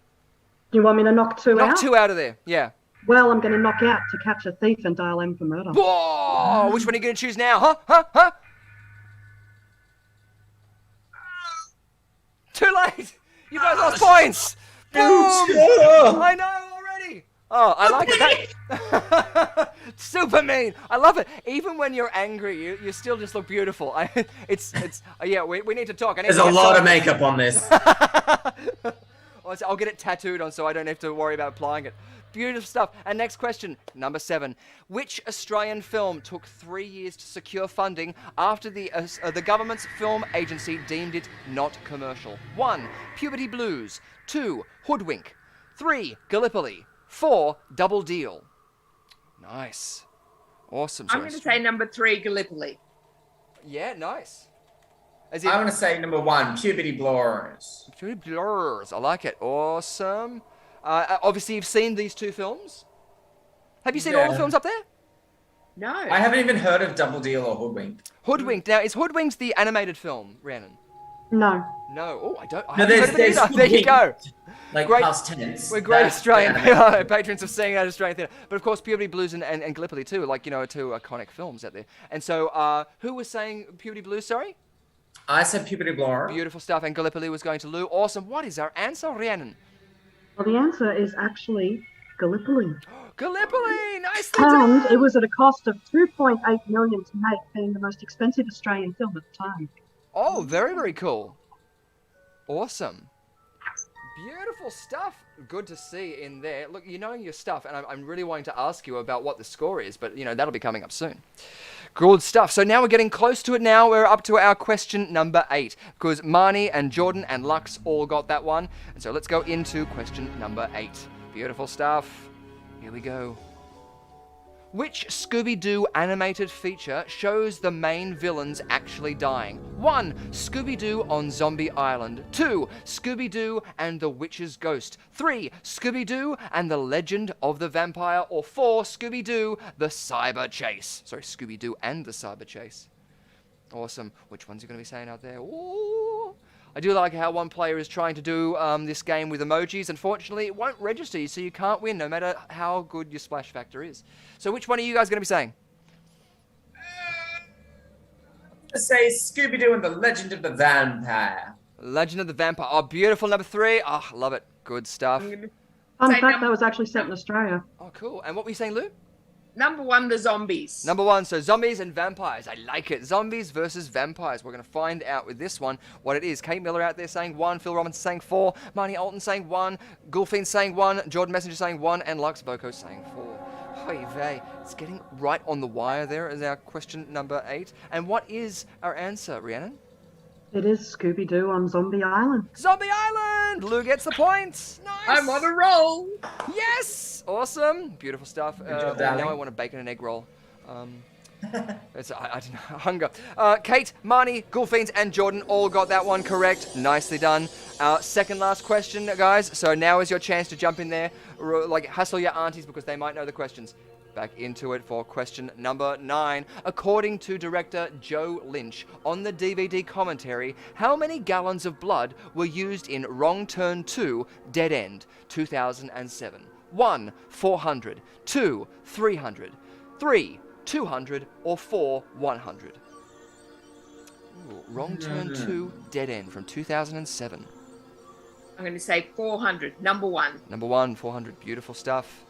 Do you want me to knock 2 out? Knock 2 out of there, yeah. Well, I'm going to knock out To Catch a Thief and Dial M for Murder. Whoa! Which one are you going to choose now? Huh? Too late! You guys lost points! Boom! I know already! Oh, I like it. Super mean. I love it. Even when you're angry, you still just look beautiful. Yeah, we need to talk. There's a lot of makeup on this. I'll get it tattooed on so I don't have to worry about applying it. Beautiful stuff. And next question, number 7. Which Australian film took 3 years to secure funding after the government's film agency deemed it not commercial? 1, Puberty Blues. 2, Hoodwink. 3, Gallipoli. 4, Double Deal. Nice. Awesome. I'm going to say number 3, Gallipoli. Yeah, nice. I'm going to say number 1, Puberty Blurs. Puberty Blurs. I like it. Awesome. Obviously, you've seen these 2 films. Have you seen all the films up there? No. I haven't even heard of Double Deal or Hoodwink. Hoodwinked. Now, is Hoodwinked the animated film, Rhiannon? No. No. Oh, I don't. I No, haven't heard of it either. There you go. Like Great- past tense. We're great That's Australian the patrons of seeing out Australian theatre. But of course, Puberty Blues and Gallipoli too, like, you know, 2 iconic films out there. And so, who was saying Puberty Blues, sorry? I said Puberty Blur. Beautiful stuff. And Gallipoli was going to Lou. Awesome. What is our answer, Rhiannon? Well, the answer is actually Gallipoli. Gallipoli, nicely And done. it was at a cost of $2.8 million to make, being the most expensive Australian film at the time. Oh, very, very cool. Awesome. Beautiful stuff. Good to see in there. Look, you know your stuff, and I'm really wanting to ask you about what the score is, but, that'll be coming up soon. Good stuff. So now we're getting close to it now. We're up to our question number 8, because Marnie and Jordan and Lux all got that one. And so let's go into question number 8. Beautiful stuff. Here we go. Which Scooby-Doo animated feature shows the main villains actually dying? 1. Scooby-Doo on Zombie Island. 2. Scooby-Doo and the Witch's Ghost. 3. Scooby-Doo and the Legend of the Vampire. Or 4. Scooby-Doo, the Cyber Chase. Sorry, Scooby-Doo and the Cyber Chase. Awesome. Which ones are you going to be saying out there? Ooh. I do like how one player is trying to do this game with emojis. Unfortunately, it won't register you, so you can't win no matter how good your splash factor is. So which one are you guys going to be saying? Let's say Scooby-Doo and the Legend of the Vampire. Legend of the Vampire. Oh, beautiful. Number 3. Oh, love it. Good stuff. Fun fact, that was actually set in Australia. Oh, cool. And what were you saying, Lou? Number 1, the zombies. Number 1, so zombies and vampires. I like it. Zombies versus vampires. We're going to find out with this one what it is. Kate Miller out there saying 1, Phil Robinson saying 4, Marnie Alton saying 1, Gulfine saying 1, Jordan Messenger saying 1, and Lux Boko saying 4. Hoy vey. It's getting right on the wire there as our question number 8. And what is our answer, Rhiannon? It is Scooby-Doo on Zombie Island. Zombie Island! Lou gets the points. Nice. I'm on a roll. Yes! Awesome. Beautiful stuff. Good job, Now darling. I want a bacon and egg roll. I don't know. Hunger. Kate, Marnie, Gulfines, and Jordan all got that one correct. Nicely done. Second last question, guys. So now is your chance to jump in there. Hustle your aunties because they might know the questions. Back into it for question number 9. According to director Joe Lynch, on the DVD commentary, how many gallons of blood were used in Wrong Turn 2 Dead End 2007? 1. 400. 2. 300. 3. 200. Or 4. 100. Ooh, Wrong Turn 2 Dead End from 2007. I'm going to say 400. Number 1. Number 1, 400. Beautiful stuff.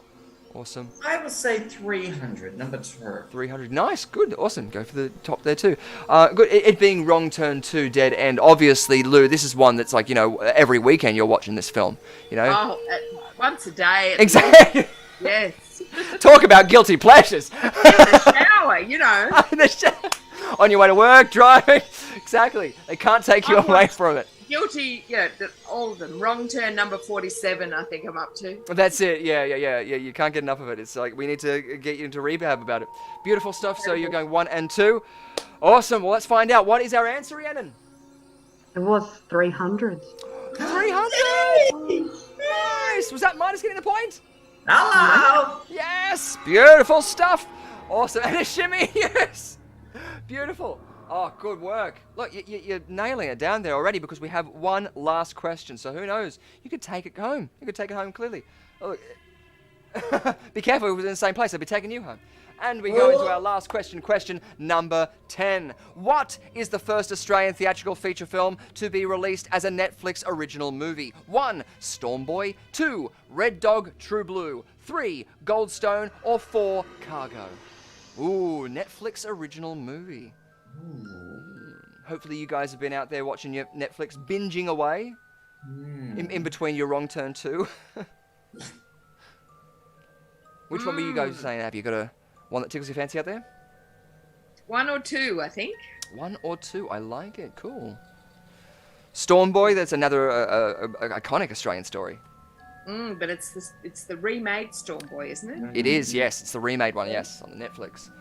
Awesome. I will say 300, number 2. 300. Nice. Good. Awesome. Go for the top there too. Good. It being Wrong Turn 2 Dead End. Obviously, Lou, this is one that's like, every weekend you're watching this film. Oh, once a day. Exactly. Yes. Talk about guilty pleasures. In the shower, In the shower. On your way to work, driving. Exactly. They can't take you away from it. Guilty, all of them. Wrong Turn number 47, I think I'm up to. That's it. Yeah. You can't get enough of it. It's like we need to get you into rehab about it. Beautiful stuff. So you're going 1 and 2. Awesome. Well, let's find out. What is our answer, Rhiannon? It was 300. 300. Nice. Was that minus getting the point? Hello! Yes. Beautiful stuff. Awesome. And a shimmy. Yes. Beautiful. Oh, good work. Look, you're nailing it down there already because we have one last question. So who knows? You could take it home. You could take it home clearly. Oh, look. Be careful, if it was in the same place, I'd be taking you home. And we go into our last question, question number 10. What is the first Australian theatrical feature film to be released as a Netflix original movie? 1. Stormboy. 2. Red Dog, True Blue. 3. Goldstone. Or 4. Cargo. Ooh, Netflix original movie. Hopefully you guys have been out there watching your Netflix binging away in between your Wrong Turn 2. Which one were you guys saying? Have you got one that tickles your fancy out there? 1 or 2, I think. 1 or 2. I like it. Cool. Stormboy, that's another iconic Australian story. But it's the remade Stormboy, isn't it? It is, yes. It's the remade one, yes, on the Netflix.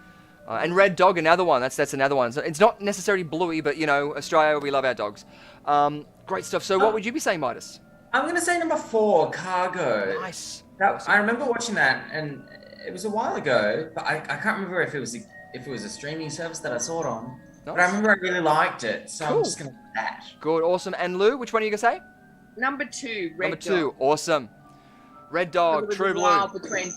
And Red Dog, another one. That's another one. So it's not necessarily bluey, but, Australia, we love our dogs. Great stuff. So what would you be saying, Midas? I'm going to say number 4, Cargo. Nice. Awesome. I remember watching that, and it was a while ago, but I can't remember if it was a streaming service that I saw it on. Nice. But I remember I really liked it, so cool. I'm just going to that. Good, awesome. And Lou, which one are you going to say? Number 2, Red Dog. Number 2, awesome. Red Dog, True Blue. Between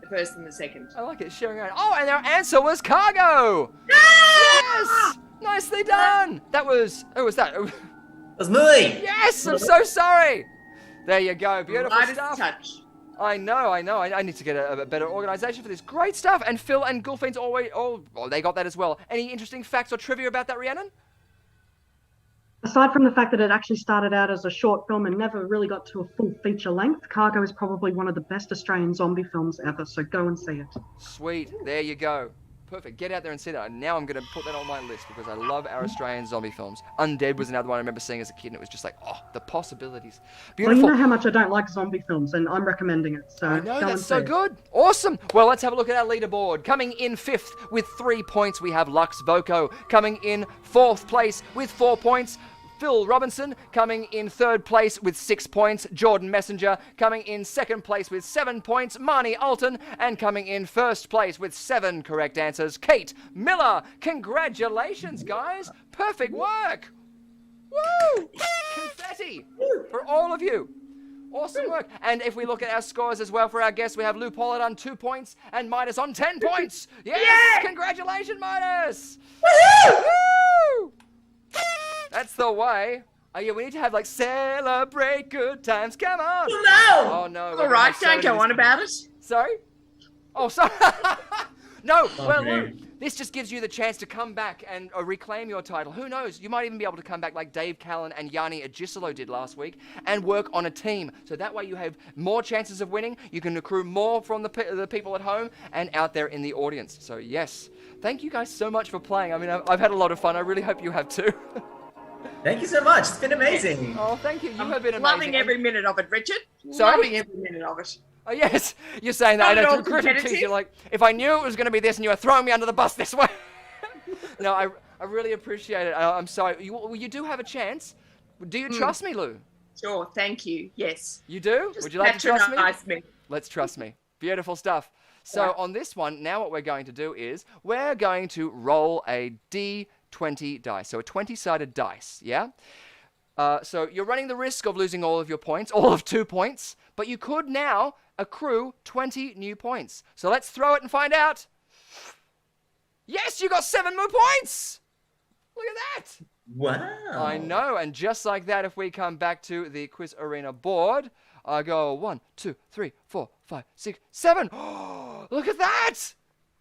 the first and the second. I like it, sharing around. Oh, and our answer was Cargo! Yes! Nicely done! Who was that? It was me! Yes, I'm so sorry! There you go, beautiful Lightest stuff. touch. I know. I need to get a better organization for this. Great stuff. And Phil and Gulfine's they got that as well. Any interesting facts or trivia about that, Rhiannon? Aside from the fact that it actually started out as a short film and never really got to a full feature length, Cargo is probably one of the best Australian zombie films ever, so go and see it. Sweet. There you go. Perfect. Get out there and see that. And now I'm going to put that on my list because I love our Australian zombie films. Undead was another one I remember seeing as a kid, and it was just like, oh, the possibilities. Beautiful. Well, you know how much I don't like zombie films, and I'm recommending it. So I know, go that's and see so it. good. Awesome. Well, let's have a look at our leaderboard. Coming in 5th with 3 points, we have Lux Voco. Coming in 4th place with 4 points, Phil Robinson. Coming in 3rd place with 6 points, Jordan Messenger. Coming in 2nd place with 7 points, Marnie Alton. And coming in 1st place with 7 correct answers, Kate Miller. Congratulations, guys. Perfect work. Woo! Confetti for all of you. Awesome work. And if we look at our scores as well for our guests, we have Lou Pollard on 2 points and Midas on 10 points. Yes! Yeah! Congratulations, Midas! Woo! That's the way. Oh, yeah, we need to have, like, celebrate good times. Come on. No! Oh, no. All right, don't go on about it. Sorry? Oh, sorry. No, well, Okay. Lou, this just gives you the chance to come back and reclaim your title. Who knows? You might even be able to come back like Dave Callan and Yanni Agisolo did last week and work on a team. So that way you have more chances of winning. You can accrue more from the people at home and out there in the audience. So, yes. Thank you guys so much for playing. I mean, I've had a lot of fun. I really hope you have too. Thank you so much. It's been amazing. Oh, thank you. You have been amazing. Loving every minute of it, Richard. Sorry? Loving every minute of it. Oh, yes. You're saying that. Not I at know all through gritted teeth. competitive. You're like, if I knew it was going to be this and you were throwing me under the bus this way. No, I really appreciate it. I'm sorry. You do have a chance. Do you trust me, Lou? Sure, thank you. Yes. You do? Just Would you like to trust me? patronise me. Let's trust me. Beautiful stuff. So Yeah. on this one, now what we're going to do is we're going to roll a D20 dice. So a 20-sided dice, yeah? So you're running the risk of losing all of your points, all of 2 points, but you could now accrue 20 new points. So let's throw it and find out. Yes, you got 7 more points! Look at that! Wow. I know, and just like that, if we come back to the Quiz Arena board, I go 1, 2, 3, 4, 5, 6, 7. Look at that!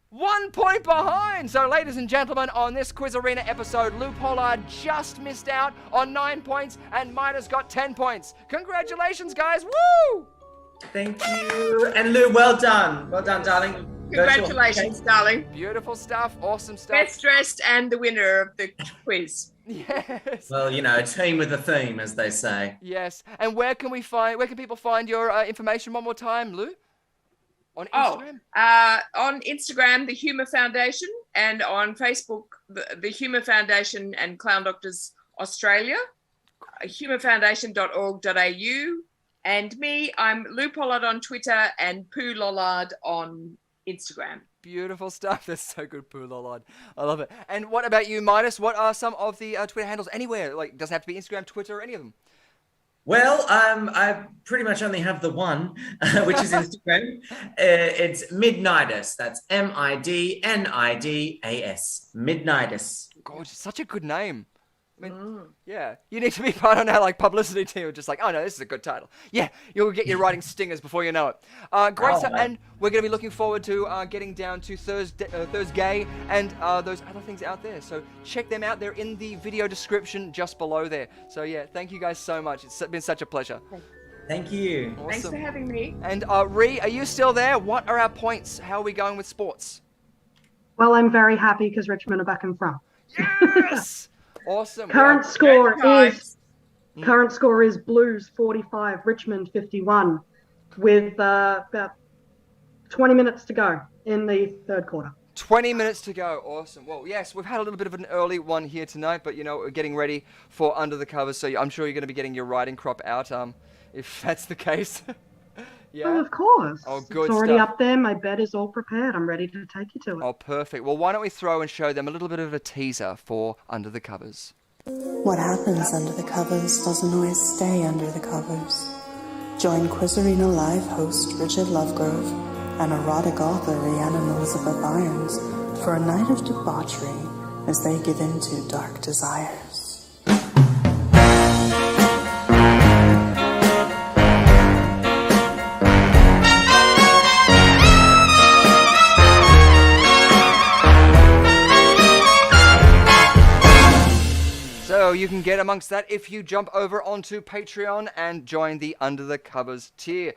1 point behind! So, ladies and gentlemen, on this Quiz Arena episode, Lou Pollard just missed out on 9 points, and Midas got 10 points. Congratulations, guys! Woo! Thank you. And Lou, well done. Well done, darling. Congratulations, darling. Beautiful stuff, awesome stuff. Best dressed and the winner of the quiz. Yes. Well, you know, a team with a theme, as they say. Yes. And where can people find your information one more time, Lou? On Instagram? On Instagram, the Humour Foundation, and on Facebook, the Humour Foundation and Clown Doctors Australia, humourfoundation.org.au, and me, I'm Lou Pollard on Twitter and Pooh Lollard on Instagram. Beautiful stuff. That's so good, Pooh Lollard. I love it. And what about you, Midas? What are some of the Twitter handles anywhere? Like, doesn't have to be Instagram, Twitter, or any of them. Well, I pretty much only have the one, which is Instagram. It's Midnightus. That's Midnidas. Midnightus. Gorgeous. Such a good name. I mean, yeah. You need to be part of our publicity team. Just like, oh no, this is a good title. Yeah, you'll get your writing stingers before you know it. Great stuff. And we're going to be looking forward to getting down to Thursday and those other things out there. So check them out. They're in the video description just below there. So yeah, thank you guys so much. It's been such a pleasure. Thank you. Awesome. Thanks for having me. And Ree, are you still there? What are our points? How are we going with sports? Well, I'm very happy because Richmond are back in front. Yes! Awesome. Current score Guys. is Blues 45, Richmond 51, with about 20 minutes to go in the third quarter. 20 minutes to go. Awesome. Well, yes, we've had a little bit of an early one here tonight, but, you know, we're getting ready for Under the Covers, so I'm sure you're going to be getting your writing crop out, if that's the case. Yeah. Oh, of course. Oh, good It's already stuff. up there. My bed is all prepared. I'm ready to take you to it. Oh, perfect. Well, why don't we throw and show them a little bit of a teaser for Under the Covers. What happens under the covers doesn't always stay under the covers. Join QUIZarenaLIVE host Richard Lovegrove and erotic author Rhiannon Elizabeth Irons for a night of debauchery as they give in to dark desires. So you can get amongst that if you jump over onto Patreon and join the Under the Covers tier.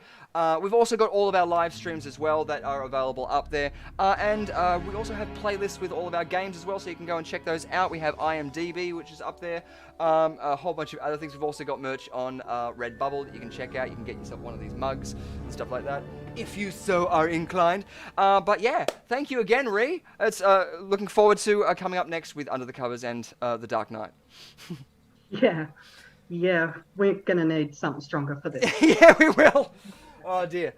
We've also got all of our live streams as well that are available up there. And we also have playlists with all of our games as well, so you can go and check those out. We have IMDb, which is up there. A whole bunch of other things. We've also got merch on Redbubble that you can check out. You can get yourself one of these mugs and stuff like that, if you so are inclined. But yeah, thank you again, Ree. It's looking forward to coming up next with Under the Covers and The Dark Knight. Yeah, we're going to need something stronger for this. Yeah, we will. Oh, dear.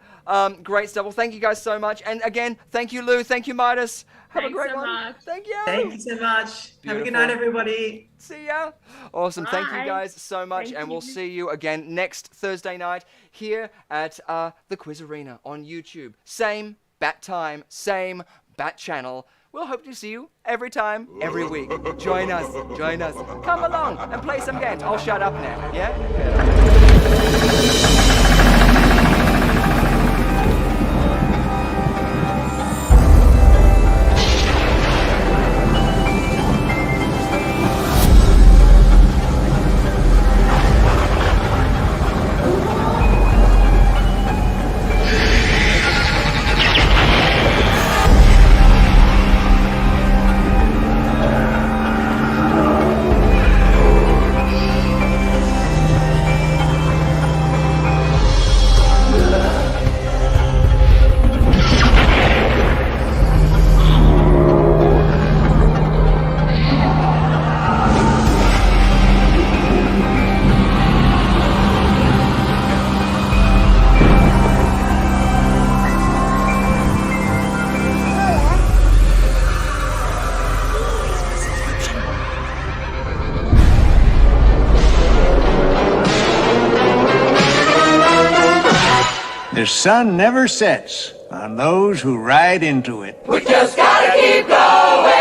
Great stuff. Well, thank you guys so much. And again, thank you, Lou. Thank you, Midas. Have a great one. Much. Thank you. Thank you so much. Beautiful. Have a good night, everybody. See ya. Awesome. Bye. Thank you guys so much. And we'll see you again next Thursday night here at the Quiz Arena on YouTube. Same bat time, same bat channel. We'll hope to see you every time, every week. Join us. Join us. Come along and play some games. I'll shut up now. Yeah? The sun never sets on those who ride into it. We just gotta keep going.